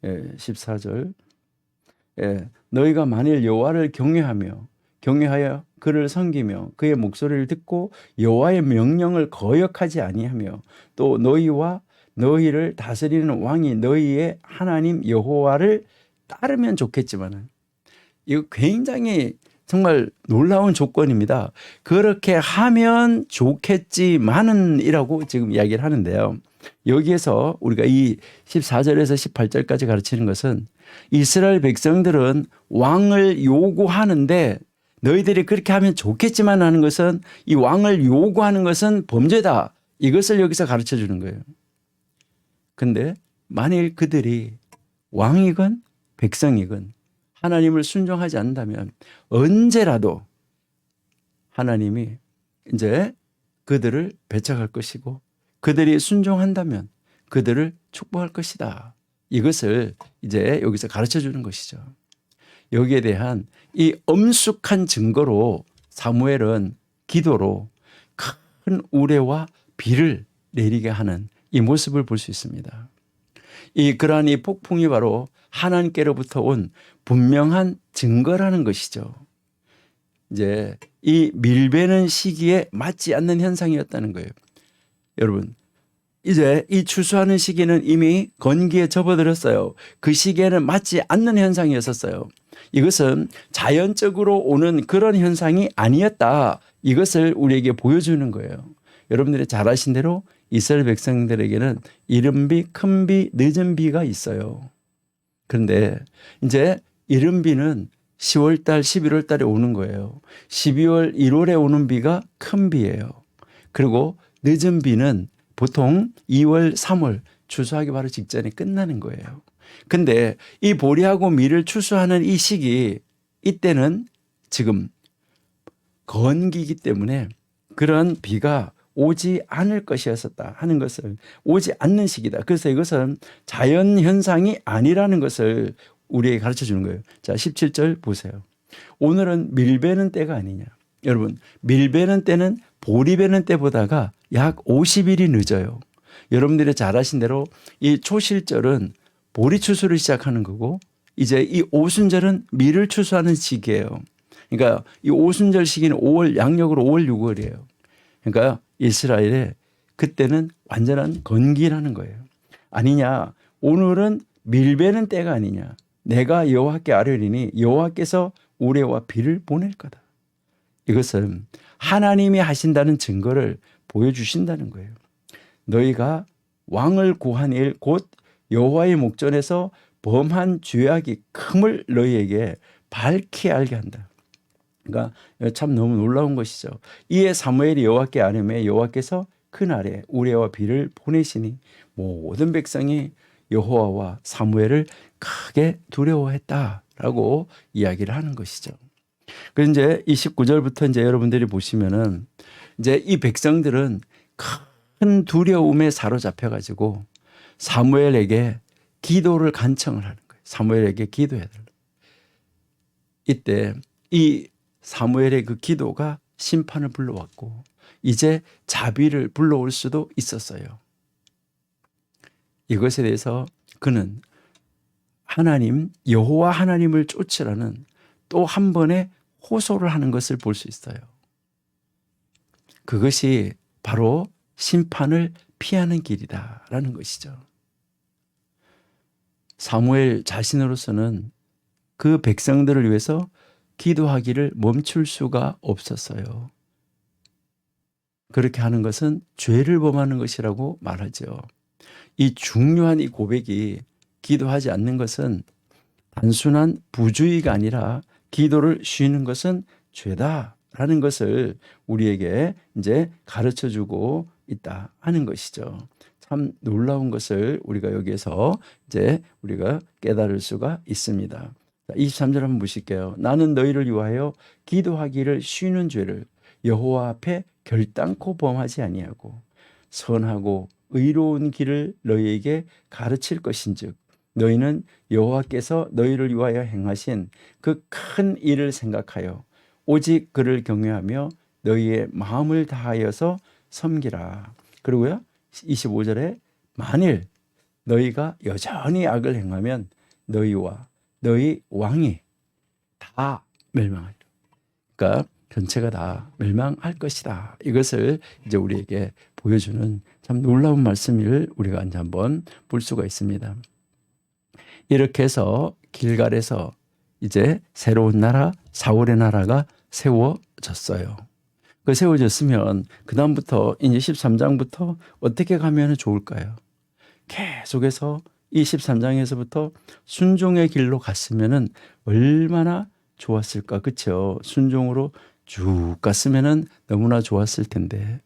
14절 너희가 만일 여호와를 경외하여 그를 섬기며 그의 목소리를 듣고 여호와의 명령을 거역하지 아니하며 또 너희와 너희를 다스리는 왕이 너희의 하나님 여호와를 따르면 좋겠지만은, 이거 굉장히 정말 놀라운 조건입니다. 그렇게 하면 좋겠지만은 이라고 지금 이야기를 하는데요. 여기에서 우리가 이 14절에서 18절까지 가르치는 것은 이스라엘 백성들은 왕을 요구하는데 너희들이 그렇게 하면 좋겠지만 하는 것은, 이 왕을 요구하는 것은 범죄다. 이것을 여기서 가르쳐 주는 거예요. 근데 만일 그들이 왕이건 백성이건 하나님을 순종하지 않는다면 언제라도 하나님이 이제 그들을 배척할 것이고 그들이 순종한다면 그들을 축복할 것이다. 이것을 이제 여기서 가르쳐 주는 것이죠. 여기에 대한 이 엄숙한 증거로 사무엘은 기도로 큰 우레와 비를 내리게 하는 이 모습을 볼 수 있습니다. 그러한 이 폭풍이 바로 하나님께로부터 온 분명한 증거라는 것이죠. 이제 이 밀베는 시기에 맞지 않는 현상이었다는 거예요. 여러분, 이제 이 추수하는 시기는 이미 건기에 접어들었어요. 그 시기에는 맞지 않는 현상이었었어요. 이것은 자연적으로 오는 그런 현상이 아니었다. 이것을 우리에게 보여주는 거예요. 여러분들이 잘 아신 대로 이스라엘 백성들에게는 이른 비, 큰 비, 늦은 비가 있어요. 그런데 이제 이른 비는 10월 달, 11월 달에 오는 거예요. 12월, 1월에 오는 비가 큰 비예요. 그리고 늦은 비는 보통 2월, 3월 추수하기 바로 직전에 끝나는 거예요. 근데 이 보리하고 밀을 추수하는 이 시기, 이때는 지금 건기이기 때문에 그런 비가 오지 않을 것이었었다 하는 것을, 오지 않는 시기다. 그래서 이것은 자연 현상이 아니라는 것을 우리에게 가르쳐 주는 거예요. 자, 17절 보세요. 오늘은 밀베는 때가 아니냐. 여러분, 밀베는 때는 보리 베는 때보다가 약 50일이 늦어요. 여러분들이 잘 아신 대로 이 초실절은 보리 추수를 시작하는 거고, 이제 이 오순절은 밀을 추수하는 시기예요. 그러니까 이 오순절 시기는 5월, 양력으로 5월, 6월이에요. 그러니까 이스라엘에 그때는 완전한 건기라는 거예요. 아니냐, 오늘은 밀베는 때가 아니냐. 내가 여호와께 아뢰리니 여호와께서 우레와 비를 보낼 거다. 이것은 하나님이 하신다는 증거를 보여주신다는 거예요. 너희가 왕을 구한 일 곧 여호와의 목전에서 범한 죄악이 큼을 너희에게 밝히 알게 한다. 그러니까 참 너무 놀라운 것이죠. 이에 사무엘이 여호와께 아뢰매 여호와께서 그날에 우레와 비를 보내시니 모든 백성이 여호와와 사무엘을 크게 두려워했다라고 이야기를 하는 것이죠. 그래서 이제 29절부터 이제 여러분들이 보시면은 이제 이 백성들은 큰 두려움에 사로잡혀 가지고 사무엘에게 기도를 간청을 하는 거예요. 사무엘에게 기도해야 된다. 이때 이 사무엘의 그 기도가 심판을 불러왔고 이제 자비를 불러올 수도 있었어요. 이것에 대해서 그는 하나님 여호와 하나님을 쫓으라는 또 한 번의 호소를 하는 것을 볼 수 있어요. 그것이 바로 심판을 피하는 길이다라는 것이죠. 사무엘 자신으로서는 그 백성들을 위해서 기도하기를 멈출 수가 없었어요. 그렇게 하는 것은 죄를 범하는 것이라고 말하죠. 이 중요한 이 고백이 기도하지 않는 것은 단순한 부주의가 아니라 기도를 쉬는 것은 죄다라는 것을 우리에게 이제 가르쳐 주고 있다 하는 것이죠. 참 놀라운 것을 우리가 여기에서 이제 우리가 깨달을 수가 있습니다. 23절 한번 보실게요. 나는 너희를 위하여 기도하기를 쉬는 죄를 여호와 앞에 결단코 범하지 아니하고 선하고 의로운 길을 너희에게 가르칠 것인즉 너희는 여호와께서 너희를 위하여 행하신 그 큰 일을 생각하여 오직 그를 경외하며 너희의 마음을 다하여서 섬기라. 그리고요 25절에 만일 너희가 여전히 악을 행하면 너희와 너희 왕이 다 멸망하리라. 그러니까 전체가 다 멸망할 것이다. 이것을 이제 우리에게 보여주는 참 놀라운 말씀을 우리가 이제 한번 볼 수가 있습니다. 이렇게 해서 길갈에서 이제 새로운 나라 사울의 나라가 세워졌어요. 그 세워졌으면 그 다음부터 이제 13장부터 어떻게 가면 좋을까요? 계속해서 이 13장에서부터 순종의 길로 갔으면은 얼마나 좋았을까, 그렇죠? 순종으로 쭉 갔으면은 너무나 좋았을 텐데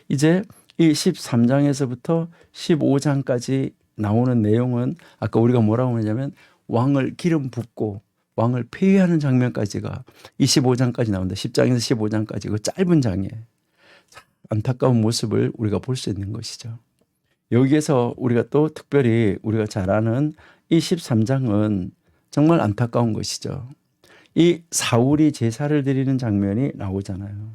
이제 이 13장에서부터 15장까지 나오는 내용은 아까 우리가 뭐라고 하냐면 왕을 기름 붓고 왕을 폐위하는 장면까지가 25장까지 나온다. 10장에서 15장까지 그 짧은 장에 안타까운 모습을 우리가 볼 수 있는 것이죠. 여기에서 우리가 또 특별히 우리가 잘 아는 이 13장은 정말 안타까운 것이죠. 이 사울이 제사를 드리는 장면이 나오잖아요.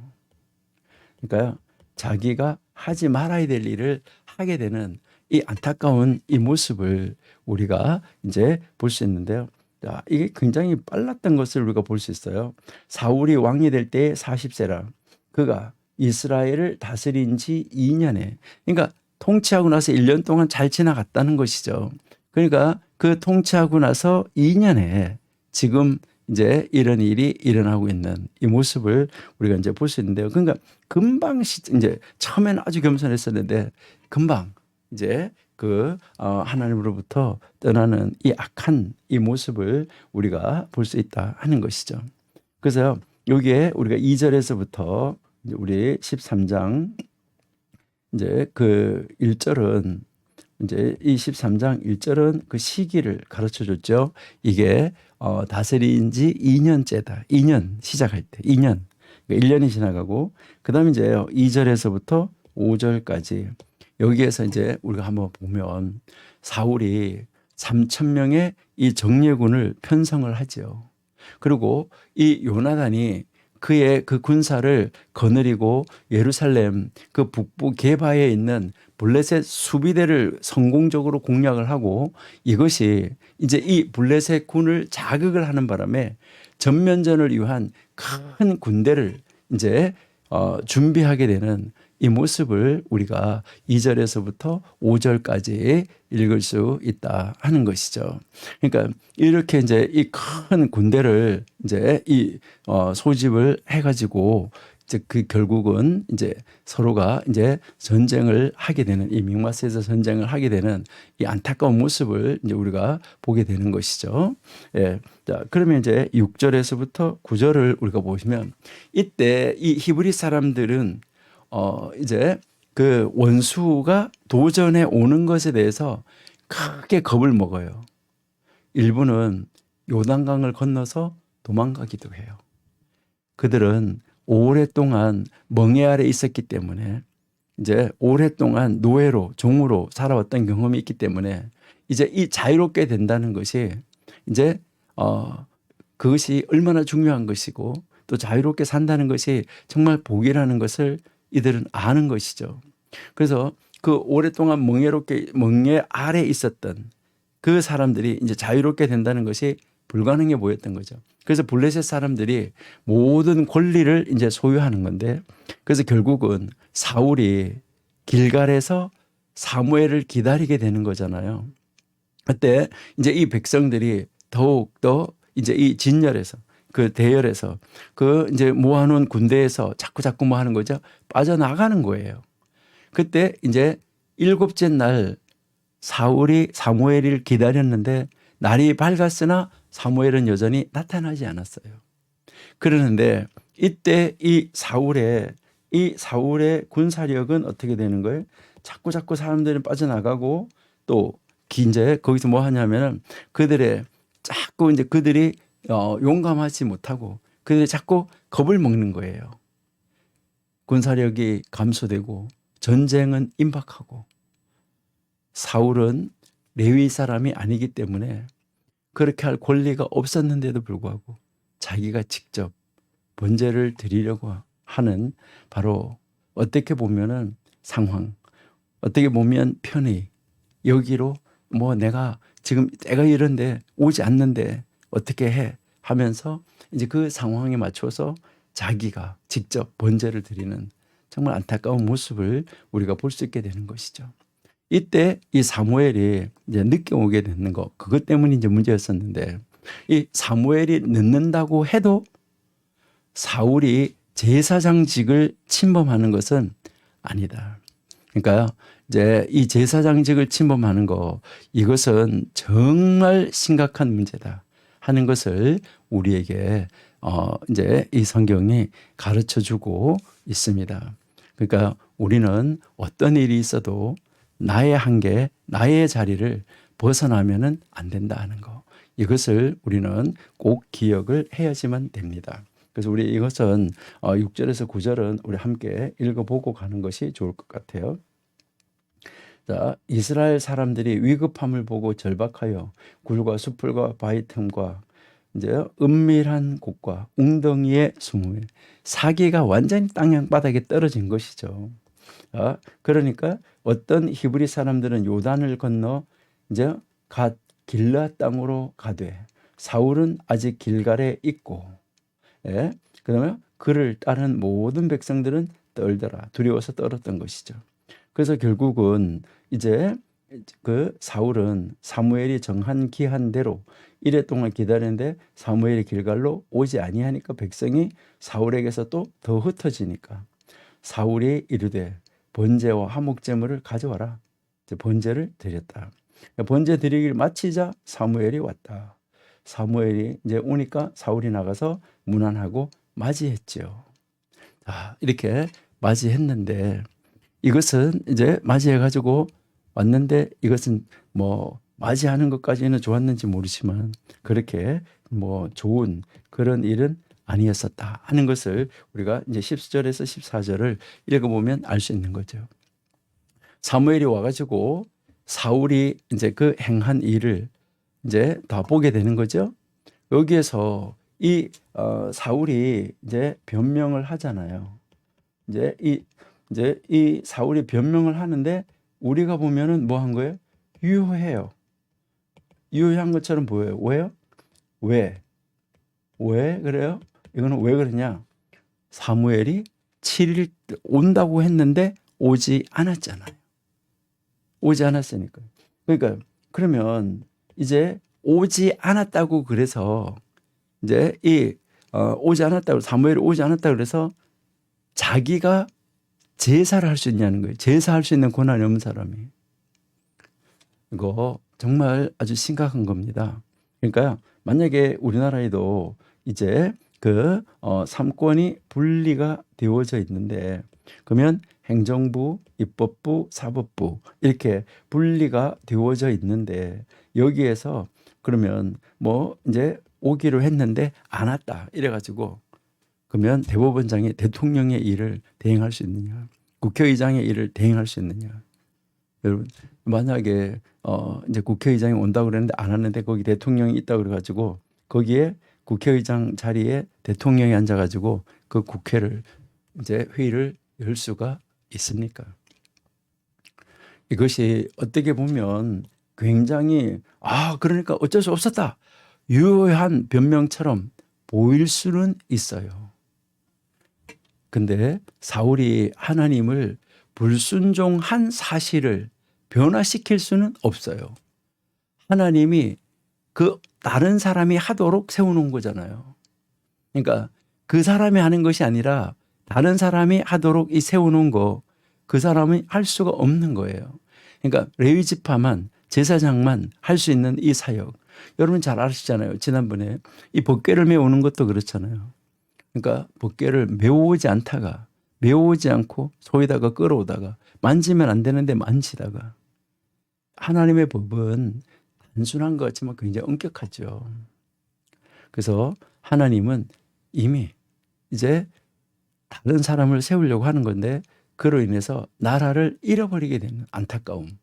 그러니까 자기가 하지 말아야 될 일을 하게 되는 이 안타까운 이 모습을 우리가 이제 볼 수 있는데요. 자, 이게 굉장히 빨랐던 것을 우리가 볼 수 있어요. 사울이 왕이 될 때 40세라 그가 이스라엘을 다스린 지 2년에 그러니까 통치하고 나서 1년 동안 잘 지나갔다는 것이죠. 그러니까 그 통치하고 나서 2년에 지금 이제 이런 일이 일어나고 있는 이 모습을 우리가 이제 볼 수 있는데요. 그러니까 금방 이제 처음에는 아주 겸손했었는데 금방 이제 그 하나님으로부터 떠나는 이 악한 이 모습을 우리가 볼 수 있다 하는 것이죠. 그래서 여기에 우리가 2절에서부터 우리 13장 이제 그 1절은 이제 이 13장 1절은 그 시기를 가르쳐 줬죠. 이게 다스린 지 2년째다. 2년 시작할 때 2년. 그러니까 1년이 지나가고 그다음에 이제 2절에서부터 5절까지 여기에서 이제 우리가 한번 보면 사울이 3,000명의 이 정예군을 편성을 하죠. 그리고 이 요나단이 그의 그 군사를 거느리고 예루살렘 그 북부 게바에 있는 블레셋 수비대를 성공적으로 공략을 하고 이것이 이제 이 블레셋 군을 자극을 하는 바람에 전면전을 위한 큰 군대를 이제 준비하게 되는 이 모습을 우리가 2절에서부터 5절까지 읽을 수 있다 하는 것이죠. 그러니까 이렇게 이제 이 큰 군대를 이제 이 소집을 해가지고 즉 그 결국은 이제 서로가 이제 전쟁을 하게 되는, 이 mikmas에서 전쟁을 하게 되는 이 안타까운 모습을 이제 우리가 보게 되는 것이죠. 예. 자, 그러면 이제 6절에서부터 9절을 우리가 보시면 이때 이 히브리 사람들은 이제 그 원수가 도전해 오는 것에 대해서 크게 겁을 먹어요. 일부는 요단강을 건너서 도망가기도 해요. 그들은 오랫동안 멍에 아래 있었기 때문에, 이제 오랫동안 노예로, 종으로 살아왔던 경험이 있기 때문에 이제 이 자유롭게 된다는 것이 이제 그것이 얼마나 중요한 것이고 또 자유롭게 산다는 것이 정말 복이라는 것을 이들은 아는 것이죠. 그래서 그 오랫동안 멍에 아래 있었던 그 사람들이 이제 자유롭게 된다는 것이 불가능해 보였던 거죠. 그래서 블레셋 사람들이 모든 권리를 이제 소유하는 건데, 그래서 결국은 사울이 길갈에서 사무엘을 기다리게 되는 거잖아요. 그때 이제 이 백성들이 더욱더 이제 이 진열에서, 그 대열에서, 그 이제 모아놓은 군대에서 자꾸 뭐 하는 거죠? 빠져나가는 거예요. 그때 이제 7째 날 사무엘을 기다렸는데 날이 밝았으나 사무엘은 여전히 나타나지 않았어요. 그러는데 이때 이 사울의 군사력은 어떻게 되는 거예요? 자꾸 사람들이 빠져나가고, 또 이제 거기서 뭐 하냐면은 자꾸 이제 그들이 용감하지 못하고 그들이 자꾸 겁을 먹는 거예요. 군사력이 감소되고 전쟁은 임박하고, 사울은 레위 사람이 아니기 때문에 그렇게 할 권리가 없었는데도 불구하고 자기가 직접 번제를 드리려고 하는, 바로 어떻게 보면은 상황, 어떻게 보면 편의, 여기로 뭐 내가 지금 때가 이런데 오지 않는데 어떻게 해 하면서 이제 그 상황에 맞춰서 자기가 직접 번제를 드리는 정말 안타까운 모습을 우리가 볼 수 있게 되는 것이죠. 이때 이 사무엘이 이제 늦게 오게 되는 거, 그것 때문에 이제 문제였었는데, 이 사무엘이 늦는다고 해도 사울이 제사장직을 침범하는 것은 아니다. 그러니까 이제 이 제사장직을 침범하는 거, 이것은 정말 심각한 문제다 하는 것을 우리에게 이제 이 성경이 가르쳐 주고 있습니다. 그러니까 우리는 어떤 일이 있어도 나의 한계, 나의 자리를 벗어나면은 안 된다 하는 거, 이것을 우리는 꼭 기억을 해야지만 됩니다. 그래서 우리 이것은 6절에서 9절은 우리 함께 읽어보고 가는 것이 좋을 것 같아요. 자, 이스라엘 사람들이 위급함을 보고 절박하여 굴과 수풀과 바위 틈과 이제 은밀한 곳과 웅덩이에 숨으며, 사기가 완전히 땅바닥에 떨어진 것이죠. 그러니까 어떤 히브리 사람들은 요단을 건너 이제 갓 길르앗 땅으로 가되, 사울은 아직 길갈에 있고, 예? 그러면 그를 따른 모든 백성들은 떨더라, 두려워서 떨었던 것이죠. 그래서 결국은 이제 그 사울은 사무엘이 정한 기한대로 이래 동안 기다리는데 사무엘이 길갈로 오지 아니하니까 백성이 사울에게서 또 더 흩어지니까 사울이 이르되 번제와 화목제물을 가져와라. 번제를 드렸다. 번제 드리기를 마치자 사무엘이 왔다. 사무엘이 이제 오니까 사울이 나가서 문안하고 맞이했죠. 이렇게 맞이했는데, 이것은 이제 맞이해가지고 왔는데, 이것은 뭐 맞이하는 것까지는 좋았는지 모르지만 그렇게 뭐 좋은 그런 일은 아니었었다 하는 것을 우리가 이제 10절에서 14절을 읽어보면 알 수 있는 거죠. 사무엘이 와가지고 사울이 이제 그 행한 일을 이제 다 보게 되는 거죠. 여기에서 이 사울이 이제 변명을 하잖아요. 이제 이 사울이 변명을 하는데 우리가 보면은 뭐 한 거예요? 유효해요. 유효한 것처럼 보여요. 왜요? 왜 그래요? 이거는 왜 그러냐? 사무엘이 7일 온다고 했는데 오지 않았잖아요. 오지 않았으니까. 그러니까 그러면 이제 오지 않았다고, 그래서 이제 오지 않았다고, 사무엘이 오지 않았다고 그래서 자기가 제사를 할 수 있냐는 거예요. 제사할 수 있는 권한이 없는 사람이. 이거 정말 아주 심각한 겁니다. 그러니까 만약에 우리나라에도 이제 삼권이 분리가 되어져 있는데, 그러면 행정부, 입법부, 사법부 이렇게 분리가 되어져 있는데, 여기에서 그러면 뭐 이제 오기로 했는데 안 왔다 이래가지고, 그러면 대법원장이 대통령의 일을 대행할 수 있느냐, 국회의장의 일을 대행할 수 있느냐. 여러분, 만약에 이제 국회의장이 온다고 그랬는데 안 왔는데 거기 대통령이 있다고 그래가지고 거기에 국회의장 자리에 대통령이 앉아가지고 그 국회를 이제 회의를 열 수가 있습니까? 이것이 어떻게 보면 굉장히 그러니까 어쩔 수 없었다, 유효한 변명처럼 보일 수는 있어요. 근데 사울이 하나님을 불순종한 사실을 변화시킬 수는 없어요. 하나님이 그 다른 사람이 하도록 세워놓은 거잖아요. 그러니까 그 사람이 하는 것이 아니라 다른 사람이 하도록 이 세워놓은 거, 그 사람이 할 수가 없는 거예요. 그러니까 레위 지파만, 제사장만 할 수 있는 이 사역, 여러분 잘 아시잖아요. 지난번에 이 법궤를 메우는 것도 그렇잖아요. 그러니까 법궤를 메워오지 않고 소에다가 끌어오다가 만지면 안 되는데 만지다가, 하나님의 법은 단순한 것 같지만 굉장히 엄격하죠. 그래서 하나님은 이미 이제 다른 사람을 세우려고 하는 건데 그로 인해서 나라를 잃어버리게 되는 안타까움.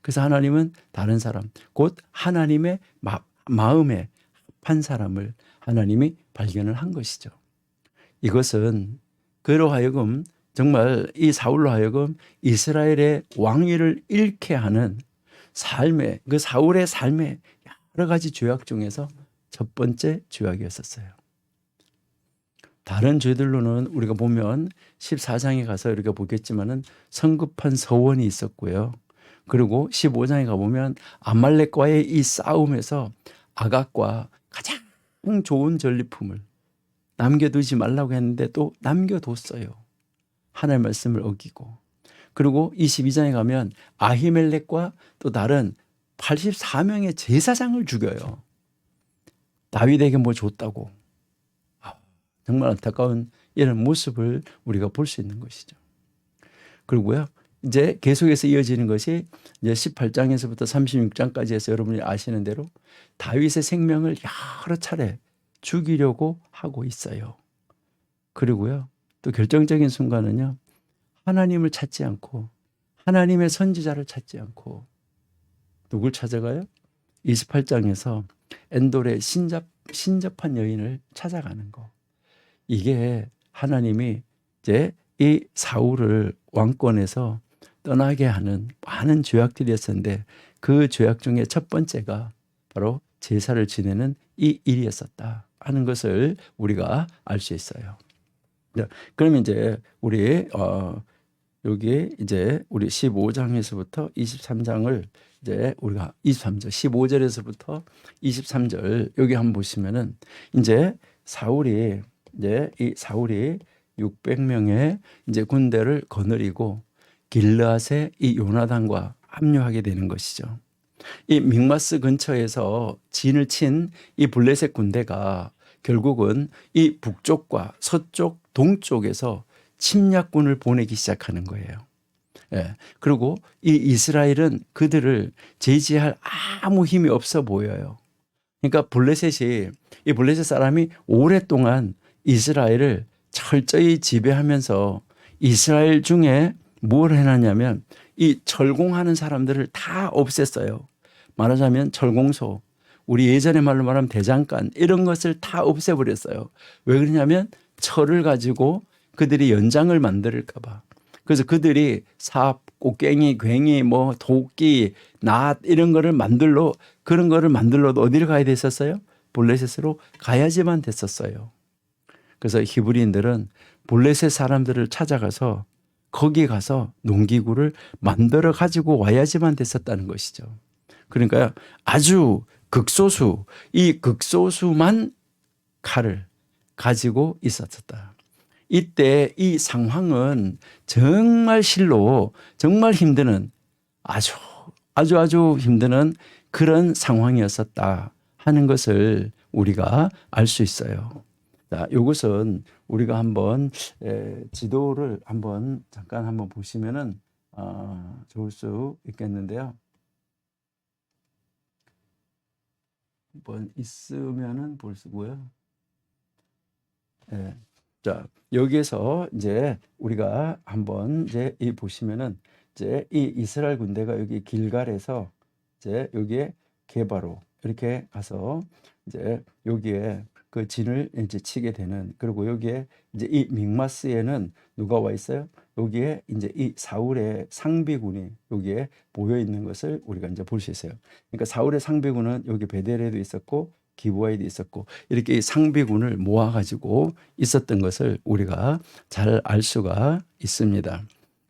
그래서 하나님은 다른 사람, 곧 하나님의 마음에 합한 사람을 하나님이 발견을 한 것이죠. 이것은 그로 하여금 정말 이 사울로 하여금 이스라엘의 왕위를 잃게 하는 삶의, 그 사울의 삶의 여러 가지 죄악 중에서 첫 번째 죄악이었었어요. 다른 죄들로는 우리가 보면 14장에 가서 이렇게 보겠지만은 성급한 서원이 있었고요. 그리고 15장에 가보면 아말렉과의 이 싸움에서 아각과 가장 좋은 전리품을 남겨두지 말라고 했는데 또 남겨뒀어요. 하나님의 말씀을 어기고. 그리고 22장에 가면 아히멜렉과 또 다른 84명의 제사장을 죽여요. 다윗에게 뭐 줬다고. 정말 안타까운 이런 모습을 우리가 볼 수 있는 것이죠. 그리고요, 이제 계속해서 이어지는 것이 이제 18장에서부터 36장까지 해서 여러분이 아시는 대로 다윗의 생명을 여러 차례 죽이려고 하고 있어요. 그리고요, 또 결정적인 순간은요, 하나님을 찾지 않고 하나님의 선지자를 찾지 않고 누굴 찾아가요? 28장에서 엔돌의 신접한 여인을 찾아가는 거. 이게 하나님이 이제 이 사울을 왕권에서 떠나게 하는 많은 죄악들이었었는데 그 죄악 중에 첫 번째가 바로 제사를 지내는 이 일이었었다 하는 것을 우리가 알 수 있어요. 그러면 이제 우리 여기 이제 우리 15장에서부터 23장을 이제 우리가 23절 15절에서부터 23절 여기 한번 보시면은 이제 사울이 이 사울이 600명의 이제 군대를 거느리고 길르앗의 이 요나단과 합류하게 되는 것이죠. 이 mik마스 근처에서 진을 친 이 블레셋 군대가 결국은 이 북쪽과 서쪽, 동쪽에서 침략군을 보내기 시작하는 거예요. 예. 그리고 이 이스라엘은 그들을 제지할 아무 힘이 없어 보여요. 그러니까 이 블레셋 사람이 오랫동안 이스라엘을 철저히 지배하면서 이스라엘 중에 뭘 해놨냐면 이 철공하는 사람들을 다 없앴어요. 말하자면 철공소, 우리 예전의 말로 말하면 대장간 이런 것을 다 없애버렸어요. 왜 그러냐면 철을 가지고 그들이 연장을 만들까 봐. 그래서 그들이 삽, 꽃갱이, 괭이, 뭐 도끼, 낫 이런 거를 그런 거를 만들러도 어디를 가야 됐었어요? 블레셋으로 가야지만 됐었어요. 그래서 히브리인들은 블레셋 사람들을 찾아가서 거기 가서 농기구를 만들어 가지고 와야지만 됐었다는 것이죠. 그러니까 아주 이 극소수만 칼을 가지고 있었다. 이때 이 상황은 정말 실로 정말 힘드는 아주 힘드는 그런 상황이었었다 하는 것을 우리가 알 수 있어요. 자, 이것은 우리가 한번 지도를 한번 잠깐 한번 보시면은 좋을 수 있겠는데요. 한번 있으면은 볼 수고요. 예. 자, 여기에서 이제 우리가 한번 이제 이 보시면은 이제 이 이스라엘 군대가 여기 길갈에서 이제 여기에 게바로 이렇게 가서 이제 여기에 그 진을 이제 치게 되는, 그리고 여기에 이제 이 믹마스에는 누가 와 있어요? 여기에 이제 이 사울의 상비군이 여기에 모여 있는 것을 우리가 이제 볼 수 있어요. 그러니까 사울의 상비군은 여기 베델에도 있었고 기브아에도 있었고 이렇게 상비군을 모아가지고 있었던 것을 우리가 잘 알 수가 있습니다.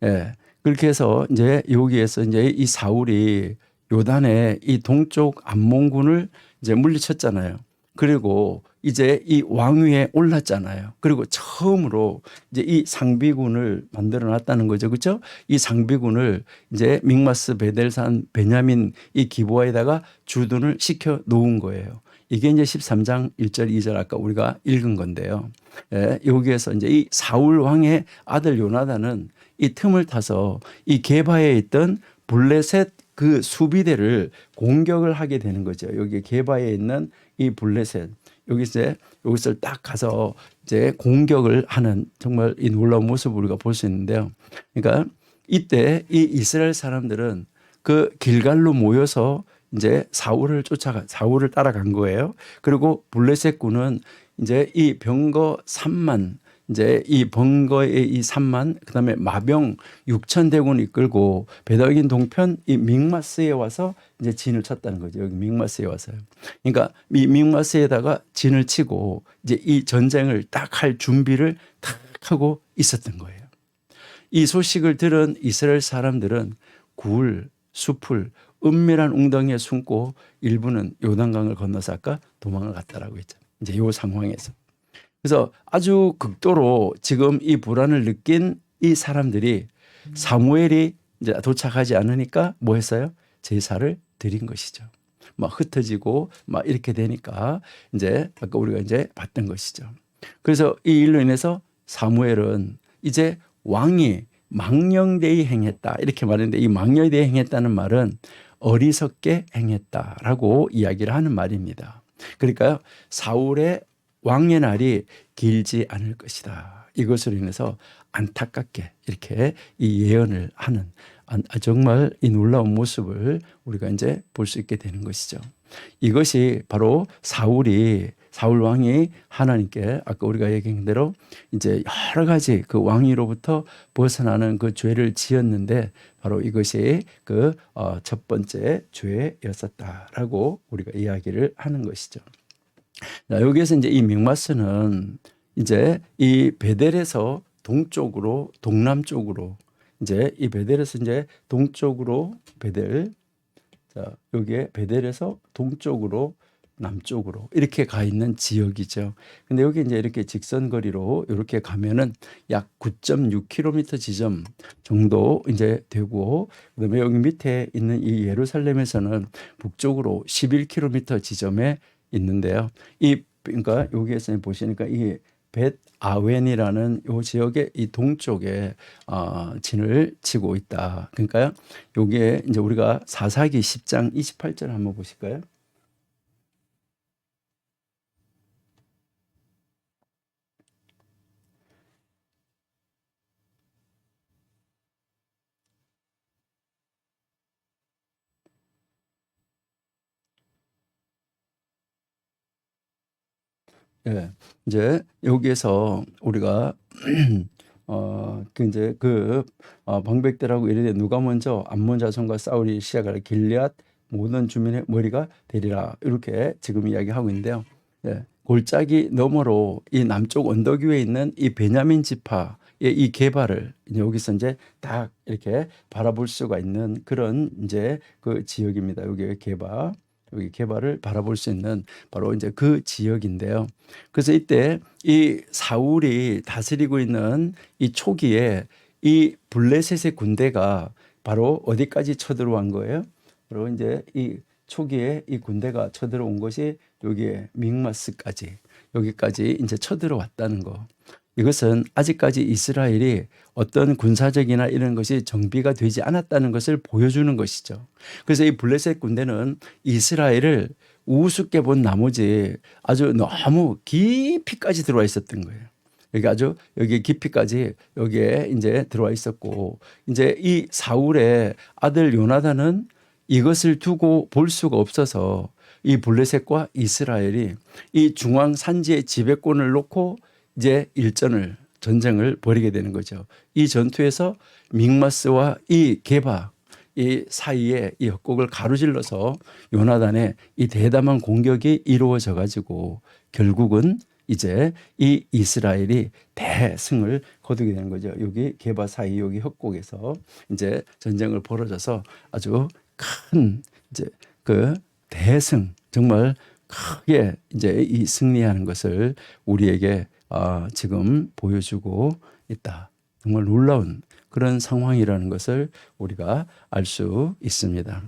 예. 그렇게 해서 이제 여기에서 이제 이 사울이 요단의 이 동쪽 암몬군을 이제 물리쳤잖아요. 그리고 이제 이 왕위에 올랐잖아요. 그리고 처음으로 이제 이 상비군을 만들어 놨다는 거죠. 그렇죠? 이 상비군을 이제 믹마스 베델산 베냐민 이 기브아에다가 주둔을 시켜 놓은 거예요. 이게 이제 13장 1절 2절 아까 우리가 읽은 건데요. 예, 여기에서 이제 이 사울 왕의 아들 요나단은 이 틈을 타서 이 게바에 있던 블레셋 그 수비대를 공격을 하게 되는 거죠. 여기 게바에 있는 이 블레셋 여기서 딱 가서 이제 공격을 하는 정말 이 놀라운 모습을 우리가 볼 수 있는데요. 그러니까 이때 이 이스라엘 사람들은 그 길갈로 모여서 이제 사울을 따라간 거예요. 그리고 블레셋 군은 이제 이 병거 3만, 이제 이 번거의 이 3만, 그다음에 마병 6천 대군 이끌고 베다긴 동편 이 믹마스에 와서 이제 진을 쳤다는 거죠. 여기 믹마스에 와서요. 그러니까 이 믹마스에다가 진을 치고 이제 이 전쟁을 딱 할 준비를 딱 하고 있었던 거예요. 이 소식을 들은 이스라엘 사람들은 굴, 숲을 은밀한 웅덩이에 숨고 일부는 요단강을 건너서 아까 도망을 갔다라고 했죠. 이제 이 상황에서. 그래서 아주 극도로 지금 이 불안을 느낀 이 사람들이 사무엘이 이제 도착하지 않으니까 뭐 했어요? 제사를 드린 것이죠. 막 흩어지고 막 이렇게 되니까 이제 아까 우리가 이제 봤던 것이죠. 그래서 이 일로 인해서 사무엘은 이제 왕이 망령되이 행했다 이렇게 말했는데, 이 망령되이 행했다는 말은 어리석게 행했다라고 이야기를 하는 말입니다. 그러니까요, 사울의 왕의 날이 길지 않을 것이다. 이것으로 인해서 안타깝게 이렇게 이 예언을 하는 정말 이 놀라운 모습을 우리가 이제 볼 수 있게 되는 것이죠. 이것이 바로 사울 왕이 하나님께 아까 우리가 얘기한 대로 이제 여러 가지 그 왕위로부터 벗어나는 그 죄를 지었는데 바로 이것이 그 첫 번째 죄였었다라고 우리가 이야기를 하는 것이죠. 자, 여기에서 이제 이 믹마스는 이제 이 베델에서 동남쪽으로 이제 이 베델에서 이제 동쪽으로 자, 여기에 베델에서 동쪽으로 남쪽으로 이렇게 가 있는 지역이죠. 근데 여기 이제 이렇게 직선거리로 이렇게 가면은 약 9.6km 지점 정도 이제 되고, 그다음에 여기 밑에 있는 이 예루살렘에서는 북쪽으로 11km 지점에 있는데요. 그러니까 여기에서 보시니까 이 벳 아웬이라는 요 지역의 이 동쪽에 진을 치고 있다. 그러니까 여기에 이제 우리가 사사기 10장 28절 한번 보실까요? 예. 이제 여기에서 우리가 그 이제 방백들하고 이르되 누가 먼저 암몬 자손과 싸우리 시작하라 길앗 모든 주민의 머리가 되리라 이렇게 지금 이야기하고 있는데요. 예. 골짜기 너머로 이 남쪽 언덕 위에 있는 이 베냐민 지파의 이 게바를 여기서 이제 딱 이렇게 바라볼 수가 있는 그런 이제 그 지역입니다. 여기 게바. 여기 게바를 바라볼 수 있는 바로 이제 그 지역인데요. 그래서 이때 이 사울이 다스리고 있는 이 초기에 이 블레셋의 군대가 바로 어디까지 쳐들어온 거예요? 바로 이제 이 초기에 이 군대가 쳐들어온 것이 여기에 믹마스까지, 여기까지 이제 쳐들어왔다는 거. 이것은 아직까지 이스라엘이 어떤 군사적이나 이런 것이 정비가 되지 않았다는 것을 보여주는 것이죠. 그래서 이 블레셋 군대는 이스라엘을 우습게 본 나머지 아주 너무 깊이까지 들어와 있었던 거예요. 여기 아주 여기 깊이까지 여기에 이제 들어와 있었고, 이제 이 사울의 아들 요나단은 이것을 두고 볼 수가 없어서 이 블레셋과 이스라엘이 이 중앙 산지의 지배권을 놓고 이제 전쟁을 벌이게 되는 거죠. 이 전투에서 믹마스와 이 게바 이 사이에 이 협곡을 가로질러서 요나단의 이 대담한 공격이 이루어져 가지고 결국은 이제 이 이스라엘이 대승을 거두게 되는 거죠. 여기 게바 사이 여기 협곡에서 이제 전쟁을 벌어져서 아주 큰 이제 그 대승, 정말 크게 이제 이 승리하는 것을 우리에게 지금 보여주고 있다. 정말 놀라운 그런 상황이라는 것을 우리가 알 수 있습니다.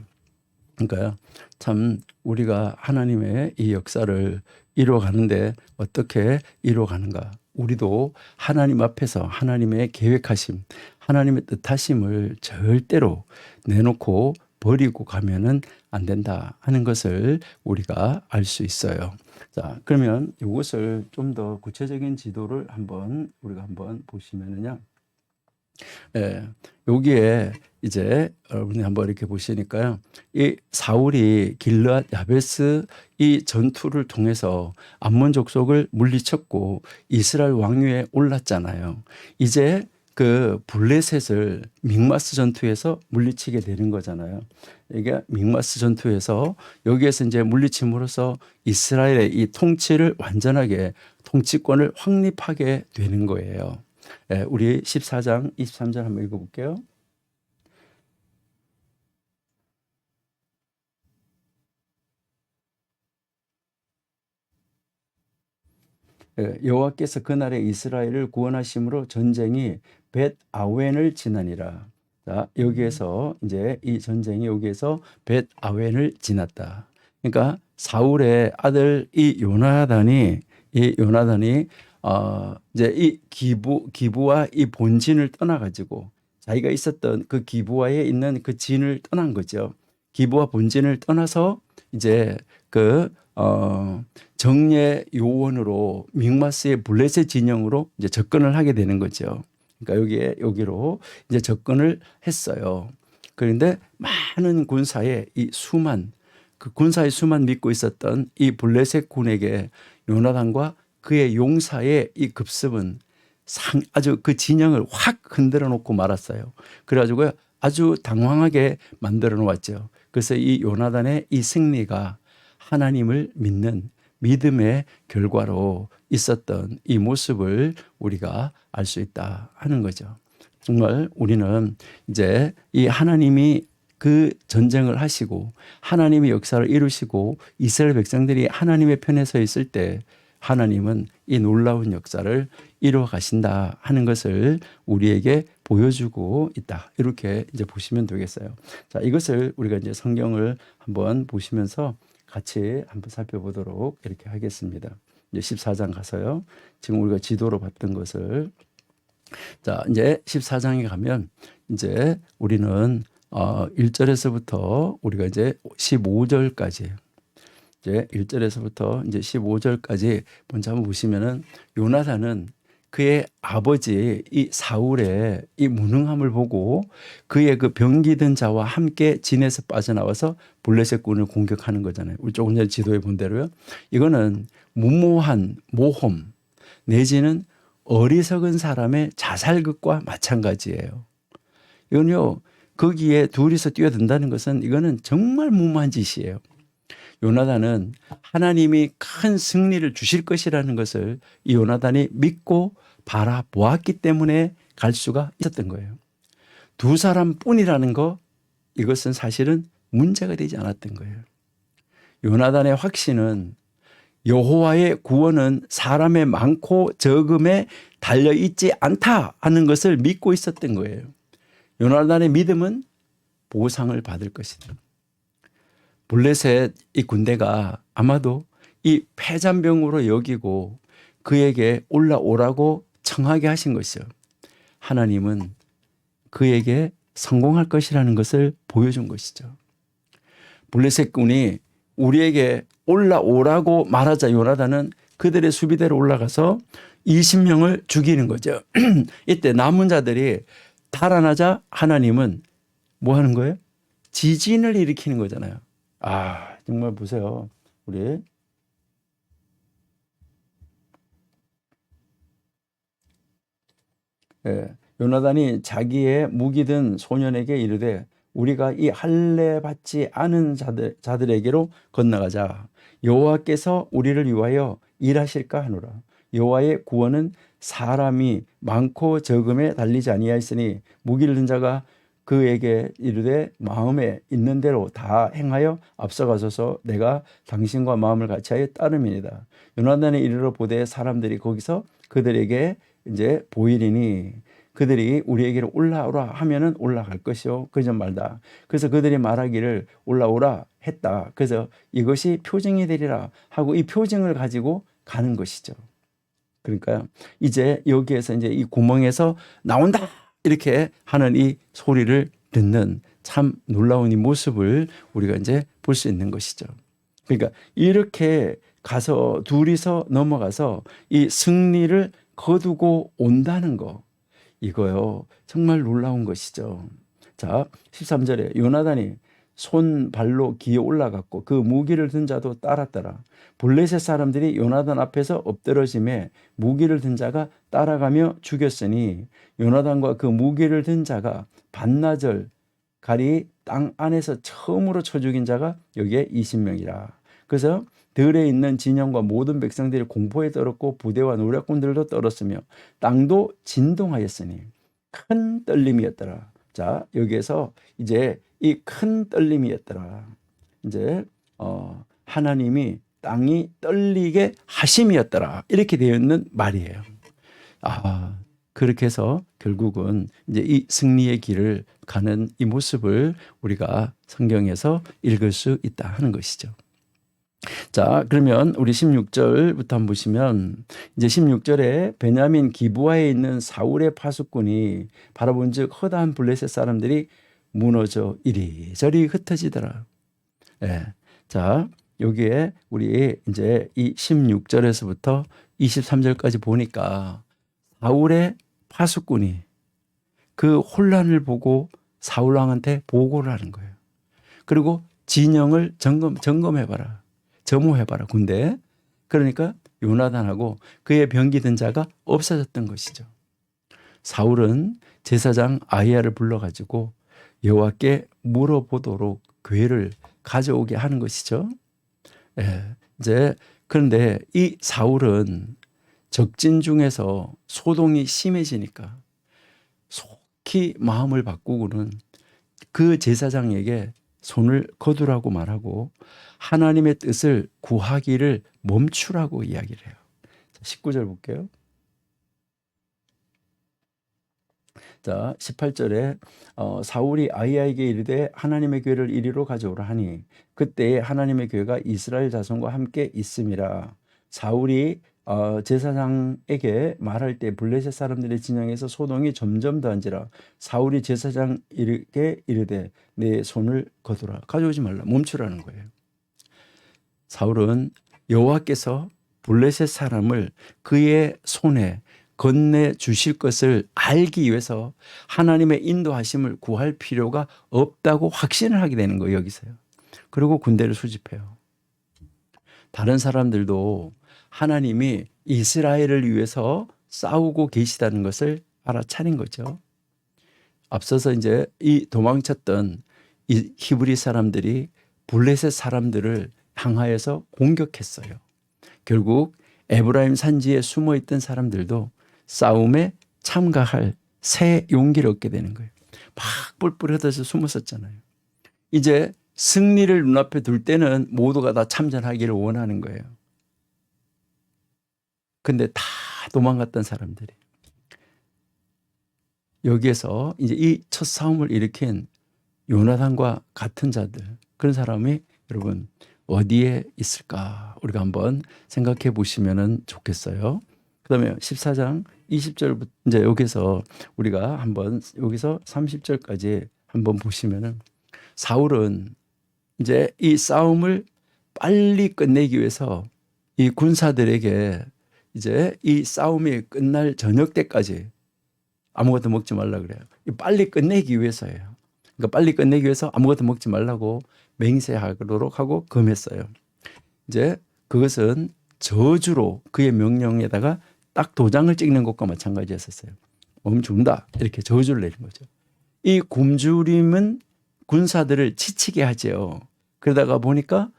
그러니까 참 우리가 하나님의 이 역사를 이루어가는데 어떻게 이루어가는가. 우리도 하나님 앞에서 하나님의 계획하심, 하나님의 뜻하심을 절대로 내놓고 버리고 가면은 안 된다 하는 것을 우리가 알 수 있어요. 자, 그러면 이것을 좀 더 구체적인 지도를 우리가 한번 보시면은요. 여기에 이제 여러분이 한번 이렇게 보시니까요. 이 사울이 길르앗 야베스 이 전투를 통해서 암몬 족속을 물리쳤고 이스라엘 왕위에 올랐잖아요. 이제 그 블레셋을 믹마스 전투에서 물리치게 되는 거잖아요. 이게 믹마스 전투에서 여기에서 이제 물리침으로써 이스라엘의 이 통치를 완전하게 통치권을 확립하게 되는 거예요. 우리 14장 23절 한번 읽어볼게요. 여호와께서 그날에 이스라엘을 구원하심으로 전쟁이 벳 아웬을 지나니라. 자, 여기에서 이제 이 전쟁이 여기에서 벳 아웬을 지났다. 그러니까 사울의 아들 이 요나단이 이제 이 기부와 이 본진을 떠나가지고 자기가 있었던 그 기부와에 있는 그 진을 떠난 거죠. 기부와 본진을 떠나서 이제 정예 요원으로 믹마스의 블레셋 진영으로 이제 접근을 하게 되는 거죠. 그러니까 여기로 이제 접근을 했어요. 그런데 많은 군사의 군사의 수만 믿고 있었던 이 블레셋 군에게 요나단과 그의 용사의 이 급습은 아주 그 진영을 확 흔들어 놓고 말았어요. 그래가지고 아주 당황하게 만들어 놓았죠. 그래서 이 요나단의 이 승리가 하나님을 믿는 믿음의 결과로 있었던 이 모습을 우리가 알 수 있다 하는 거죠. 정말 우리는 이제 이 하나님이 그 전쟁을 하시고 하나님의 역사를 이루시고 이스라엘 백성들이 하나님의 편에 서 있을 때 하나님은 이 놀라운 역사를 이루어 가신다 하는 것을 우리에게 보여주고 있다. 이렇게 이제 보시면 되겠어요. 자, 이것을 우리가 이제 성경을 한번 보시면서 같이 한번 살펴보도록 이렇게 하겠습니다. 이제 14장 가서요. 지금 우리가 지도로 봤던 것을 자, 이제 14장에 가면 이제 우리는 1절에서부터 우리가 이제 15절까지 이제 1절에서부터 이제 15절까지 먼저 한번 보시면은 요나단은 그의 아버지 이 사울의 이 무능함을 보고 그의 그 병기든 자와 함께 진에서 빠져나와서 블레셋 군을 공격하는 거잖아요. 우리 조금 전에 지도에 본 대로요. 이거는 무모한 모험 내지는 어리석은 사람의 자살극과 마찬가지예요. 이건요, 거기에 둘이서 뛰어든다는 것은 이거는 정말 무모한 짓이에요. 요나단은 하나님이 큰 승리를 주실 것이라는 것을 이 요나단이 믿고 바라보았기 때문에 갈 수가 있었던 거예요. 두 사람뿐이라는 거, 이것은 사실은 문제가 되지 않았던 거예요. 요나단의 확신은 여호와의 구원은 사람의 많고 적음에 달려있지 않다 하는 것을 믿고 있었던 거예요. 요나단의 믿음은 보상을 받을 것이다. 블레셋 이 군대가 아마도 이 패잔병으로 여기고 그에게 올라오라고 청하게 하신 것이요. 하나님은 그에게 성공할 것이라는 것을 보여준 것이죠. 블레셋 군이 우리에게 올라오라고 말하자 요나단은 그들의 수비대로 올라가서 20명을 죽이는 거죠. 이때 남은 자들이 달아나자 하나님은 뭐 하는 거예요? 지진을 일으키는 거잖아요. 아, 정말 보세요. 우리 요나단이 자기의 무기 든 소년에게 이르되 우리가 이 할례 받지 않은 자들에게로 건너가자. 여호와께서 우리를 위하여 일하실까 하노라. 여호와의 구원은 사람이 많고 적음에 달리지 아니하였으니 무기를 든 자가 그에게 이르되 마음에 있는 대로 다 행하여 앞서가소서. 내가 당신과 마음을 같이하여 따름이니라. 요나단이 이르러 보되 사람들이 거기서 그들에게 이제 보이리니 그들이 우리에게로 올라오라 하면은 올라갈 것이요 그전 말다. 그래서 그들이 말하기를 올라오라 했다. 그래서 이것이 표징이 되리라 하고 이 표징을 가지고 가는 것이죠. 그러니까 이제 여기에서 이제 이 구멍에서 나온다 이렇게 하는 이 소리를 듣는 참 놀라운 이 모습을 우리가 이제 볼 수 있는 것이죠. 그러니까 이렇게 가서 둘이서 넘어가서 이 승리를 거두고 온다는 거, 이거요 정말 놀라운 것이죠. 자, 13절에 요나단이 손 발로 기어 올라갔고 그 무기를 든 자도 따랐더라. 블레셋 사람들이 요나단 앞에서 엎드러짐에 무기를 든 자가 따라가며 죽였으니 요나단과 그 무기를 든 자가 반나절 가리 땅 안에서 처음으로 쳐 죽인 자가 여기에 20명이라. 그래서 들에 있는 진영과 모든 백성들이 공포에 떨었고 부대와 노략군들도 떨었으며 땅도 진동하였으니 큰 떨림이었더라. 자, 여기에서 이제 이 큰 떨림이었더라. 이제 하나님이 땅이 떨리게 하심이었더라. 이렇게 되어 있는 말이에요. 아, 그렇게 해서 결국은 이제 이 승리의 길을 가는 이 모습을 우리가 성경에서 읽을 수 있다 하는 것이죠. 자, 그러면 우리 16절부터 한번 보시면 이제 16절에 베냐민 기브아에 있는 사울의 파수꾼이 바라본즉 허다한 블레셋 사람들이 무너져 이리저리 흩어지더라. 예. 자, 여기에 우리 이제 이 16절에서부터 23절까지 보니까 사울의 파수꾼이 그 혼란을 보고 사울 왕한테 보고를 하는 거예요. 그리고 진영을 점검해봐라. 점호해봐라. 군대. 그러니까 요나단하고 그의 병기 든 자가 없어졌던 것이죠. 사울은 제사장 아히야를 불러가지고 여호와께 물어보도록 괴를 가져오게 하는 것이죠. 예, 이제 그런데 이 사울은 적진 중에서 소동이 심해지니까 속히 마음을 바꾸고는 그 제사장에게 손을 거두라고 말하고 하나님의 뜻을 구하기를 멈추라고 이야기를 해요. 19절 볼게요. 자, 18절에 사울이 아히야에게 이르되 하나님의 궤를 이리로 가져오라 하니 그때에 하나님의 궤가 이스라엘 자손과 함께 있음이라. 사울이 제사장에게 말할 때 블레셋 사람들의 진영에서 소동이 점점 더한지라. 사울이 제사장에게 이르되 내 손을 거두라. 가져오지 말라. 멈추라는 거예요. 사울은 여호와께서 블레셋 사람을 그의 손에 건네 주실 것을 알기 위해서 하나님의 인도하심을 구할 필요가 없다고 확신을 하게 되는 거예요. 여기서요. 그리고 군대를 수집해요. 다른 사람들도 하나님이 이스라엘을 위해서 싸우고 계시다는 것을 알아차린 거죠. 앞서서 이제 이 도망쳤던 이 히브리 사람들이 블레셋 사람들을 향하여서 공격했어요. 결국 에브라임 산지에 숨어있던 사람들도 싸움에 참가할 새 용기를 얻게 되는 거예요. 막 뿔뿔 흩어져 숨었었잖아요. 이제 승리를 눈앞에 둘 때는 모두가 다 참전하기를 원하는 거예요. 근데 다 도망갔던 사람들이 여기에서 이제 이 첫 싸움을 일으킨 요나단과 같은 자들, 그런 사람이 여러분 어디에 있을까 우리가 한번 생각해 보시면 좋겠어요. 그다음에 14장 20절부터 이제 여기서 우리가 한번 여기서 30절까지 한번 보시면은 사울은 이제 이 싸움을 빨리 끝내기 위해서 이 군사들에게 이제 이 싸움이 끝날 저녁 때까지 아무것도 먹지 말라 그래요. 빨리 끝내기 위해서예요. 그러니까 빨리 끝내기 위해서 아무것도 먹지 말라고 맹세하도록 하고 금했어요. 이제 그것은 저주로 그의 명령에다가 딱 도장을 찍는 것과 마찬가지였었어요. 멈춘다 이렇게 저주를 내린 거죠. 이 굶주림은 군사들을 지치게 하죠. 그러다가 보니까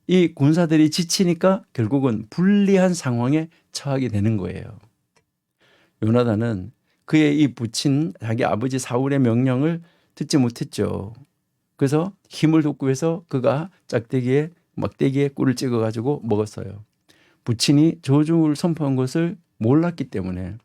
이 군사들이 지치니까 결국은 불리한 상황에 처하게 되는 거예요. 요나단은 그의 이 부친 자기 아버지 사울의 명령을 듣지 못했죠. 그래서 힘을 돋고 해서 그가 막대기에 꿀을 찍어가지고 먹었어요. 부친이 저주를 선포한 것을 몰랐기 때문에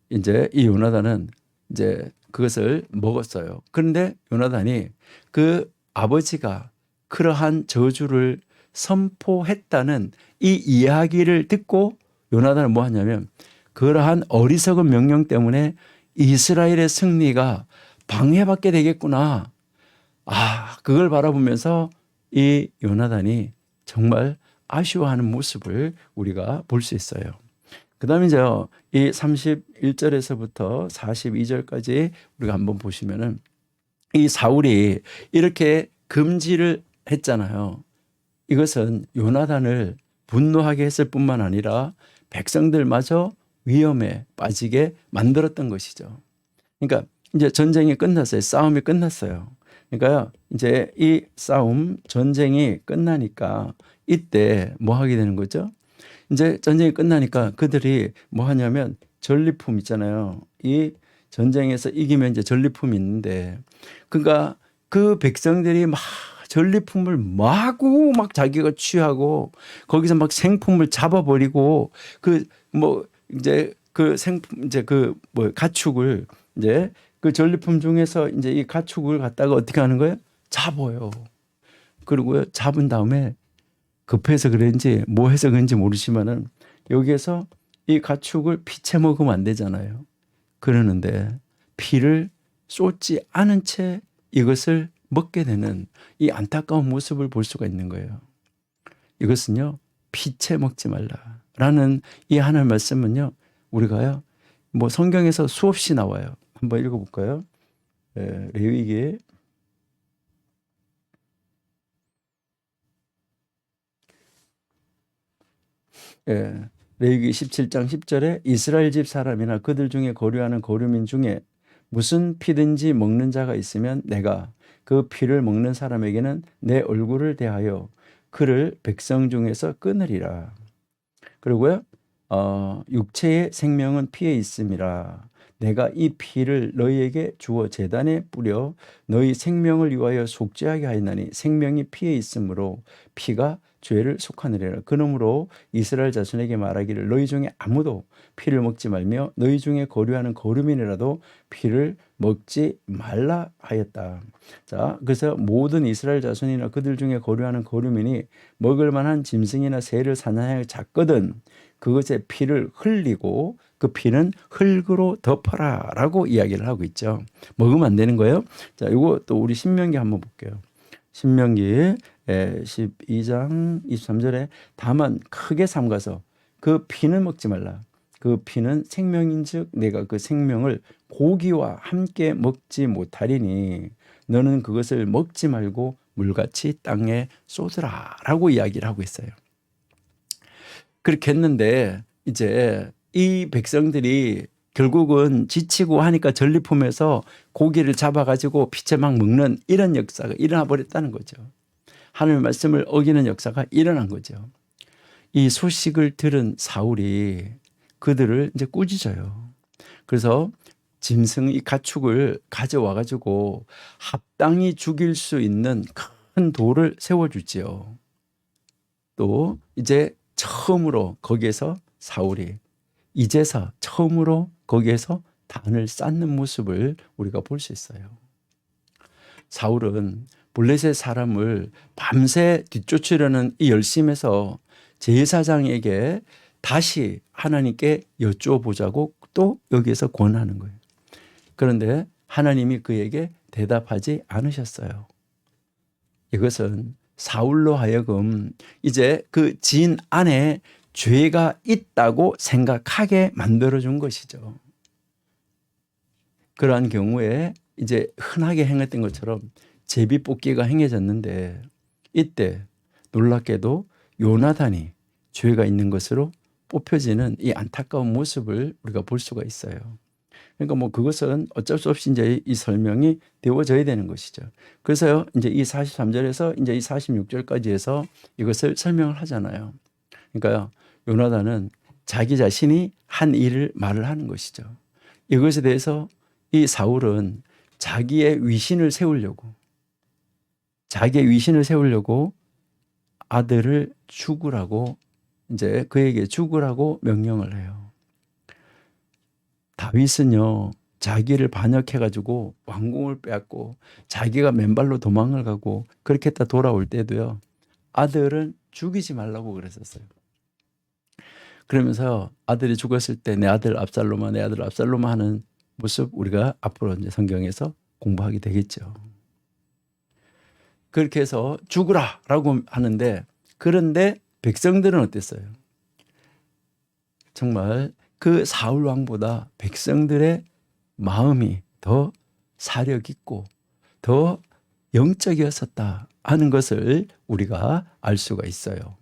이제 이 요나단은 이제 그것을 먹었어요. 그런데 요나단이 그 아버지가 그러한 저주를 선포했다는 이 이야기를 듣고 요나단은 뭐 하냐면 그러한 어리석은 명령 때문에 이스라엘의 승리가 방해받게 되겠구나. 그걸 바라보면서 이 요나단이 정말 아쉬워하는 모습을 우리가 볼 수 있어요. 그 다음에 이제 이 31절에서부터 42절까지 우리가 한번 보시면은 이 사울이 이렇게 금지를 했잖아요. 이것은 요나단을 분노하게 했을 뿐만 아니라 백성들마저 위험에 빠지게 만들었던 것이죠. 그러니까 이제 전쟁이 끝났어요. 싸움이 끝났어요. 그러니까 이제 이 싸움, 전쟁이 끝나니까 이때 뭐 하게 되는 거죠? 이제 전쟁이 끝나니까 그들이 뭐 하냐면 전리품 있잖아요. 이 전쟁에서 이기면 이제 전리품이 있는데 그러니까 그 백성들이 막 전리품을 마구 막 자기가 취하고 거기서 막 생품을 잡아버리고 그 뭐 이제 그 생품 이제 그 뭐 가축을 이제 그 전리품 중에서 이제 이 가축을 갖다가 어떻게 하는 거예요? 잡아요. 그리고요 잡은 다음에 급해서 그런지 뭐 해서 그런지 모르지만은 여기에서 이 가축을 피채 먹으면 안 되잖아요. 그러는데 피를 쏟지 않은 채 이것을 먹게 되는 이 안타까운 모습을 볼 수가 있는 거예요. 이것은요 피채 먹지 말라라는 이 하나님 말씀은요 우리가요 뭐 성경에서 수없이 나와요. 한번 읽어볼까요? 레위기 레위기 17장 10절에 이스라엘 집 사람이나 그들 중에 거류하는 거류민 중에 무슨 피든지 먹는 자가 있으면 내가 그 피를 먹는 사람에게는 내 얼굴을 대하여 그를 백성 중에서 끊으리라. 그리고요 육체의 생명은 피에 있음이라. 내가 이 피를 너희에게 주어 제단에 뿌려 너희 생명을 위하여 속죄하게 하였나니 생명이 피에 있으므로 피가 죄를 속하느니라. 그러므로 이스라엘 자손에게 말하기를 너희 중에 아무도 피를 먹지 말며 너희 중에 거류하는 거류민이라도 피를 먹지 말라 하였다. 자, 그래서 모든 이스라엘 자손이나 그들 중에 거류하는 거류민이 먹을 만한 짐승이나 새를 사냥하여 잡거든 그것의 피를 흘리고 그 피는 흙으로 덮어라라고 이야기를 하고 있죠. 먹으면 안 되는 거예요. 자, 이거 또 우리 신명기 한번 볼게요. 신명기 12장 23절에 다만 크게 삼가서 그 피는 먹지 말라. 그 피는 생명인즉 내가 그 생명을 고기와 함께 먹지 못하리니 너는 그것을 먹지 말고 물같이 땅에 쏟으라라고 이야기를 하고 있어요. 그렇게 했는데 이제 이 백성들이 결국은 지치고 하니까 전리품에서 고기를 잡아가지고 피채 막 먹는 이런 역사가 일어나 버렸다는 거죠. 하나님의 말씀을 어기는 역사가 일어난 거죠. 이 소식을 들은 사울이 그들을 이제 꾸짖어요. 그래서 짐승 이 가축을 가져와 가지고 합당히 죽일 수 있는 큰 돌을 세워주지요. 또 이제 처음으로 거기에서 사울이 이제서 처음으로 거기에서 단을 쌓는 모습을 우리가 볼 수 있어요. 사울은 블레셋 사람을 밤새 뒤쫓으려는 이 열심에서 제사장에게 다시 하나님께 여쭈어보자고 또 여기에서 권하는 거예요. 그런데 하나님이 그에게 대답하지 않으셨어요. 이것은 사울로 하여금 이제 그 지인 안에 죄가 있다고 생각하게 만들어준 것이죠. 그러한 경우에 이제 흔하게 행했던 것처럼 제비뽑기가 행해졌는데 이때 놀랍게도 요나단이 죄가 있는 것으로 뽑혀지는 이 안타까운 모습을 우리가 볼 수가 있어요. 그러니까 뭐 그것은 어쩔 수 없이 이제 이 설명이 되어져야 되는 것이죠. 그래서 이제 이 43절에서 이제 이 46절까지 해서 이것을 설명을 하잖아요. 그러니까 요나단은 자기 자신이 한 일을 말을 하는 것이죠. 이것에 대해서 이 사울은 자기의 위신을 세우려고 아들을 죽으라고 이제 그에게 죽으라고 명령을 해요. 다윗은요, 자기를 반역해가지고 왕궁을 빼앗고 자기가 맨발로 도망을 가고 그렇게 했다 돌아올 때도요, 아들은 죽이지 말라고 그랬었어요. 그러면서 아들이 죽었을 때 내 아들 압살롬아 하는 모습 우리가 앞으로 이제 성경에서 공부하게 되겠죠. 그렇게 해서 죽으라라고 하는데, 그런데 백성들은 어땠어요? 정말 그 사울 왕보다 백성들의 마음이 더 사력 있고 더 영적이었었다 하는 것을 우리가 알 수가 있어요.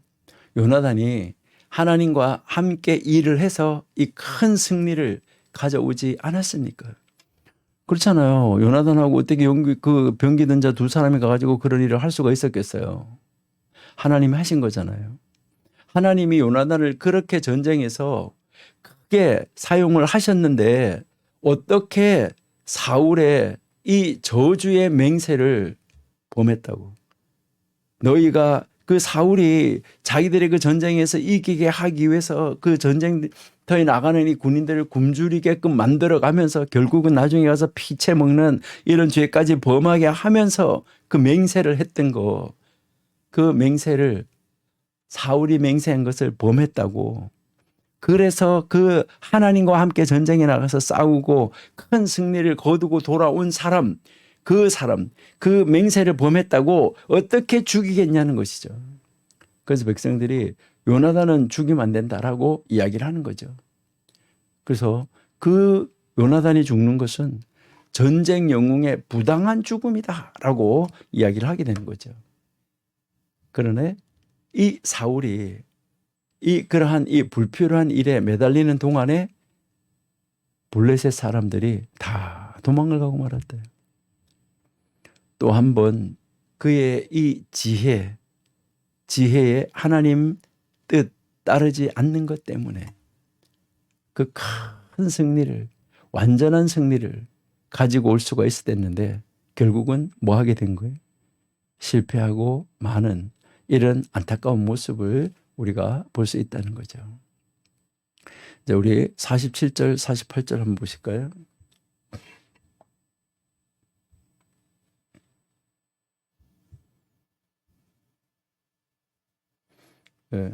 요나단이 하나님과 함께 일을 해서 이 큰 승리를 가져오지 않았습니까? 그렇잖아요. 요나단하고 어떻게 그 병기 든 자 두 사람이 가가지고 그런 일을 할 수가 있었겠어요. 하나님이 하신 거잖아요. 하나님이 요나단을 그렇게 전쟁에서 크게 사용을 하셨는데 어떻게 사울의 이 저주의 맹세를 범했다고? 너희가 그 사울이 자기들의 그 전쟁에서 이기게 하기 위해서 그 전쟁터에 나가는 이 군인들을 굶주리게끔 만들어가면서 결국은 나중에 가서 피채 먹는 이런 죄까지 범하게 하면서 그 맹세를 했던 거, 그 맹세를 사울이 맹세한 것을 범했다고. 그래서 그 하나님과 함께 전쟁에 나가서 싸우고 큰 승리를 거두고 돌아온 사람, 그 맹세를 범했다고 어떻게 죽이겠냐는 것이죠. 그래서 백성들이 요나단은 죽이면 안 된다라고 이야기를 하는 거죠. 그래서 그 요나단이 죽는 것은 전쟁 영웅의 부당한 죽음이다라고 이야기를 하게 되는 거죠. 그러나 이 사울이 그러한 이 불필요한 일에 매달리는 동안에 블레셋 사람들이 다 도망을 가고 말았대요. 또 한 번 그의 이 지혜에 하나님 뜻 따르지 않는 것 때문에 그 큰 승리를, 완전한 승리를 가지고 올 수가 있었는데 결국은 뭐 하게 된 거예요? 실패하고 많은 이런 안타까운 모습을 우리가 볼 수 있다는 거죠. 이제 우리 47절, 48절 한번 보실까요? 네.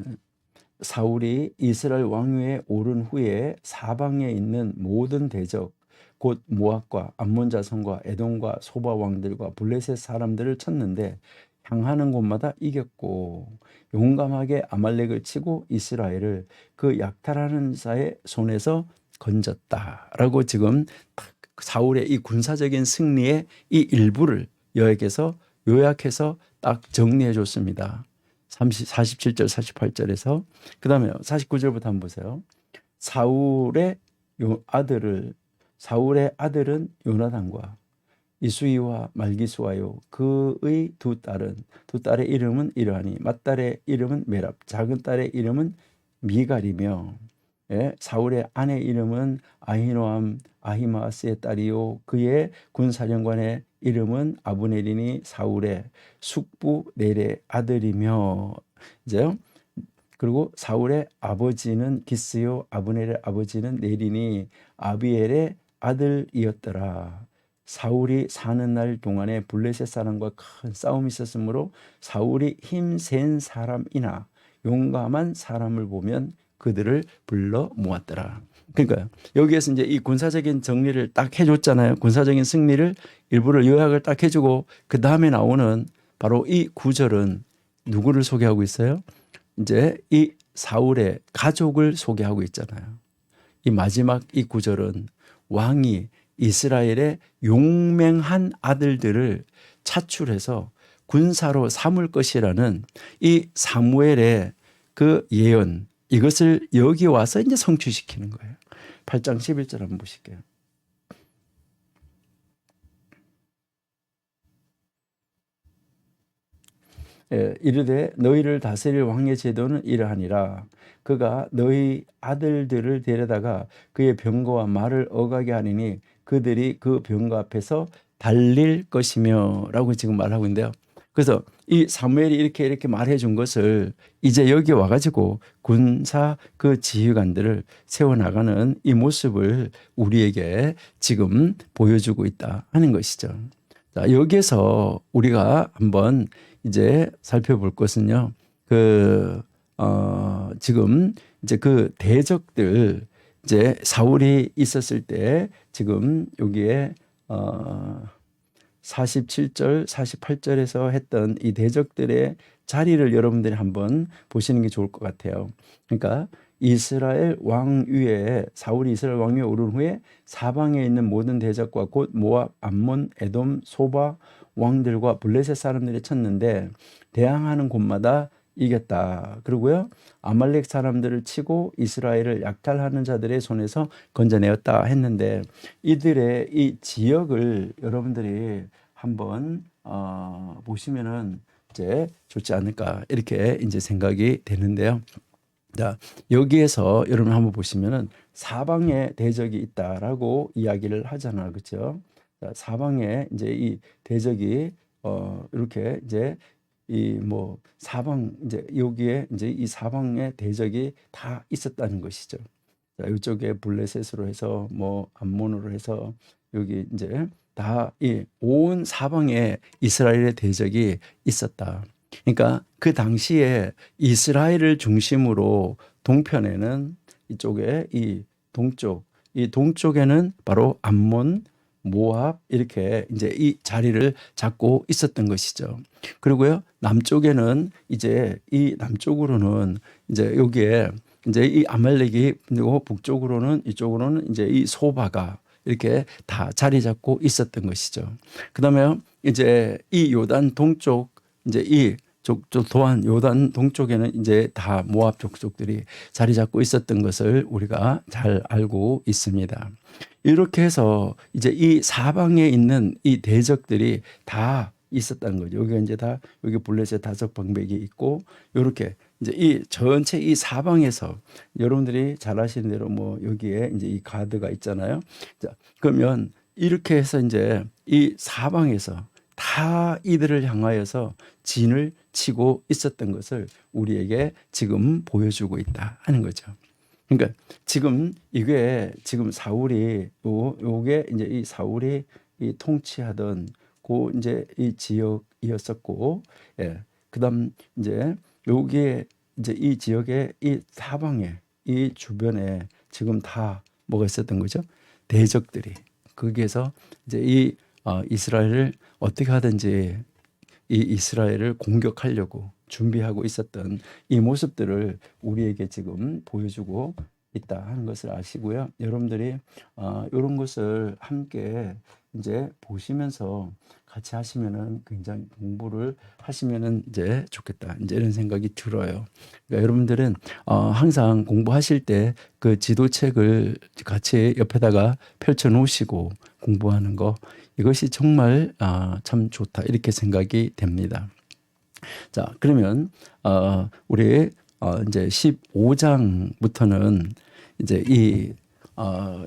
사울이 이스라엘 왕위에 오른 후에 사방에 있는 모든 대적, 곧 모압과 암몬 자손과 에돔과 소바 왕들과 블레셋 사람들을 쳤는데 향하는 곳마다 이겼고 용감하게 아말렉을 치고 이스라엘을 그 약탈하는 자의 손에서 건졌다라고 지금 사울의 이 군사적인 승리의 이 일부를 여기에서 요약해서 딱 정리해 줬습니다. 47절 48절에서 그 다음에 49절부터 한번 보세요. 사울의 아들은 요나단과 이수이와 말기수와요. 그의 두 딸의 이름은 이러하니 맏딸의 이름은 메랍, 작은 딸의 이름은 미갈이며, 예, 사울의 아내 이름은 아히노암 아히마스의 딸이요 그의 군사령관의 이름은 아브넬이니 사울의 숙부 넬의 아들이며 이제요. 그리고 사울의 아버지는 기스요 아브넬의 아버지는 넬이니 아비엘의 아들이었더라. 사울이 사는 날 동안에 블레셋 사람과 큰 싸움이 있었으므로 사울이 힘센 사람이나 용감한 사람을 보면 그들을 불러 모았더라. 그러니까 여기에서 이제 이 군사적인 정리를 딱 해줬잖아요. 군사적인 승리를 일부를 요약을 딱 해주고 그 다음에 나오는 바로 이 구절은 누구를 소개하고 있어요? 이제 이 사울의 가족을 소개하고 있잖아요. 이 마지막 이 구절은 왕이 이스라엘의 용맹한 아들들을 차출해서 군사로 삼을 것이라는 이 사무엘의 그 예언, 이것을 여기 와서 이제 성취시키는 거예요. 8장 11절 한번 보실게요. 이르되 너희를 다스릴 왕의 제도는 이러하니라. 그가 너희 아들들을 데려다가 그의 병거와 말을 어가게 하리니 그들이 그 병거 앞에서 달릴 것이며 라고 지금 말하고 있는데요. 그래서 이 사무엘이 이렇게 말해 준 것을 이제 여기 와가지고 군사 그 지휘관들을 세워나가는 이 모습을 우리에게 지금 보여주고 있다 하는 것이죠. 자, 여기에서 우리가 한번 이제 살펴볼 것은요. 지금 이제 그 대적들 이제 사울이 있었을 때 지금 여기에 47절, 48절에서 했던 이 대적들의 자리를 여러분들이 한번 보시는 게 좋을 것 같아요. 그러니까 이스라엘 왕 위에 사울이 이스라엘 왕 위에 오른 후에 사방에 있는 모든 대적과 곧 모압, 암몬, 에돔, 소바 왕들과 블레셋 사람들이 쳤는데 대항하는 곳마다 이겼다. 그리고요 아말렉 사람들을 치고 이스라엘을 약탈하는 자들의 손에서 건져내었다 했는데 이들의 이 지역을 여러분들이 한번 보시면은 이제 좋지 않을까 이렇게 이제 생각이 되는데요. 자, 여기에서 여러분 한번 보시면은 사방에 대적이 있다라고 이야기를 하잖아요. 그렇죠? 사방에 이제 이 대적이 이렇게 이제 이 뭐 사방 이제 여기에 이제 이 사방에 대적이 다 있었다는 것이죠. 자, 이쪽에 블레셋으로 해서 뭐 암몬으로 해서 여기 이제 다 이 온 사방에 이스라엘의 대적이 있었다. 그러니까 그 당시에 이스라엘을 중심으로 동편에는 이쪽에 이 동쪽에는 바로 암몬, 모압 이렇게 이제 이 자리를 잡고 있었던 것이죠. 그리고요 남쪽에는 이제 이 남쪽으로는 이제 여기에 이제 이 아말렉이 그리고 북쪽으로는 이쪽으로는 이제 이 소바가 이렇게 다 자리 잡고 있었던 것이죠. 그다음에 이제 이 요단 동쪽 이제 이 또한 요단 동쪽에는 이제 다 모압 족속들이 자리 잡고 있었던 것을 우리가 잘 알고 있습니다. 이렇게 해서 이제 이 사방에 있는 이 대적들이 다 있었다는 거죠. 여기가 이제 다 여기 블레셋 다섯 방백이 있고 이렇게 이제 이 전체 이 사방에서 여러분들이 잘 아시는 대로 뭐 여기에 이제 이 가드가 있잖아요. 자, 그러면 이렇게 해서 이제 이 사방에서 다 이들을 향하여서 진을 치고 있었던 것을 우리에게 지금 보여주고 있다 하는 거죠. 그러니까 지금 이게 지금 사울이 요게 이제 이 사울이 이 통치하던 그 이제 이 지역이었었고, 예. 그다음 이제 여기에 이제 이 지역의 이 사방에 이 주변에 지금 다 뭐가 있었던 거죠? 대적들이 거기에서 이제 이 이스라엘을 어떻게 하든지 이 이스라엘을 공격하려고 준비하고 있었던 이 모습들을 우리에게 지금 보여주고 있다 하는 것을 아시고요. 여러분들이 이런 것을 함께 이제 보시면서 같이 하시면은 굉장히 공부를 하시면은 이제 좋겠다. 이제 이런 생각이 들어요. 그러니까 여러분들은 항상 공부하실 때 그 지도책을 같이 옆에다가 펼쳐 놓으시고 공부하는 거 이것이 정말 참 좋다 이렇게 생각이 됩니다. 자, 그러면 우리 이제 15장부터는 이제 이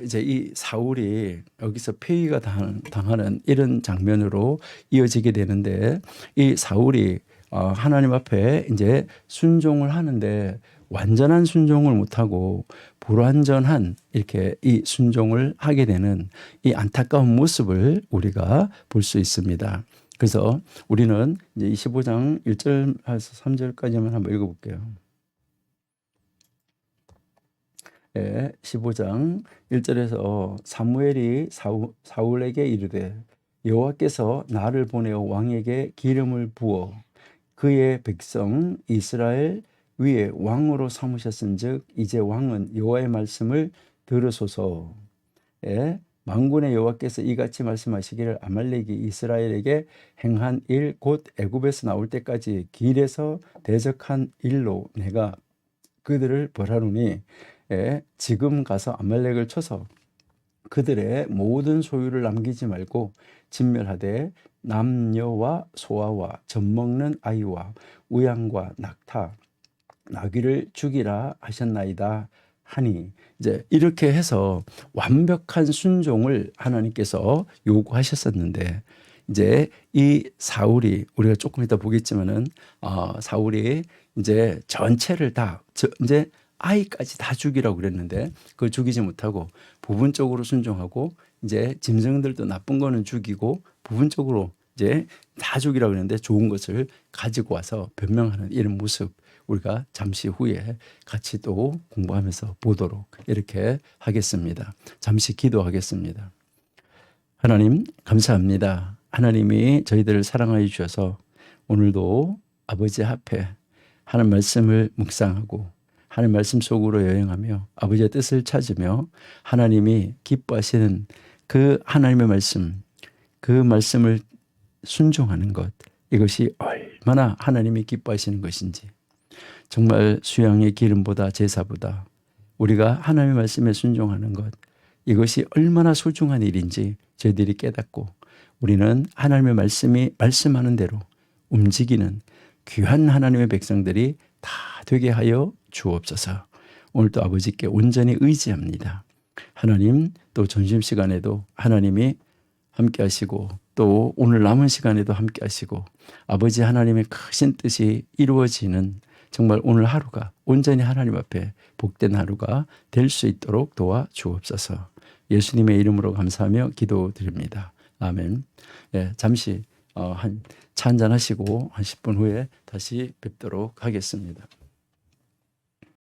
이제 이 사울이 여기서 폐위가 당하는 이런 장면으로 이어지게 되는데 이 사울이 하나님 앞에 이제 순종을 하는데 완전한 순종을 못하고 불완전한 이렇게 이 순종을 하게 되는 이 안타까운 모습을 우리가 볼 수 있습니다. 그래서 우리는 이제 25장 1절에서 3절까지만 한번 읽어볼게요. 예, 15장 1절에서 사무엘이 사울에게 이르되 여호와께서 나를 보내어 왕에게 기름을 부어 그의 백성 이스라엘 위에 왕으로 삼으셨은즉 이제 왕은 여호와의 말씀을 들으소서. 예, 만군의 여호와께서 이같이 말씀하시기를 아말렉이 이스라엘에게 행한 일 곧 애굽에서 나올 때까지 길에서 대적한 일로 내가 그들을 벌하노니 지금 가서 아말렉을 쳐서 그들의 모든 소유를 남기지 말고 진멸하되 남녀와 소아와 젖먹는 아이와 우양과 낙타 나귀를 죽이라 하셨나이다 하니 이제 이렇게 해서 완벽한 순종을 하나님께서 요구하셨었는데 이제 이 사울이 우리가 조금 이따 보겠지만은 사울이 이제 전체를 다 이제 아이까지 다 죽이라고 그랬는데 그걸 죽이지 못하고 부분적으로 순종하고 이제 짐승들도 나쁜 거는 죽이고 부분적으로 이제 다 죽이라고 그랬는데 좋은 것을 가지고 와서 변명하는 이런 모습 우리가 잠시 후에 같이 또 공부하면서 보도록 이렇게 하겠습니다. 잠시 기도하겠습니다. 하나님 감사합니다. 하나님이 저희들을 사랑하여 주셔서 오늘도 아버지 앞에 하나님 말씀을 묵상하고 하나님 말씀 속으로 여행하며 아버지의 뜻을 찾으며 하나님이 기뻐하시는 그 하나님의 말씀, 그 말씀을 순종하는 것, 이것이 얼마나 하나님이 기뻐하시는 것인지 정말 수양의 기름보다 제사보다 우리가 하나님의 말씀에 순종하는 것, 이것이 얼마나 소중한 일인지 저희들이 깨닫고 우리는 하나님의 말씀이 말씀하는 대로 움직이는 귀한 하나님의 백성들이 다 되게 하여 주옵소서. 오늘도 아버지께 온전히 의지합니다. 하나님 또 점심시간에도 하나님이 함께 하시고 또 오늘 남은 시간에도 함께 하시고 아버지 하나님의 크신 뜻이 이루어지는 정말 오늘 하루가 온전히 하나님 앞에 복된 하루가 될 수 있도록 도와 주옵소서. 예수님의 이름으로 감사하며 기도드립니다. 아멘. 네, 잠시 차 한잔 하시고 한 10분 후에 다시 뵙도록 하겠습니다.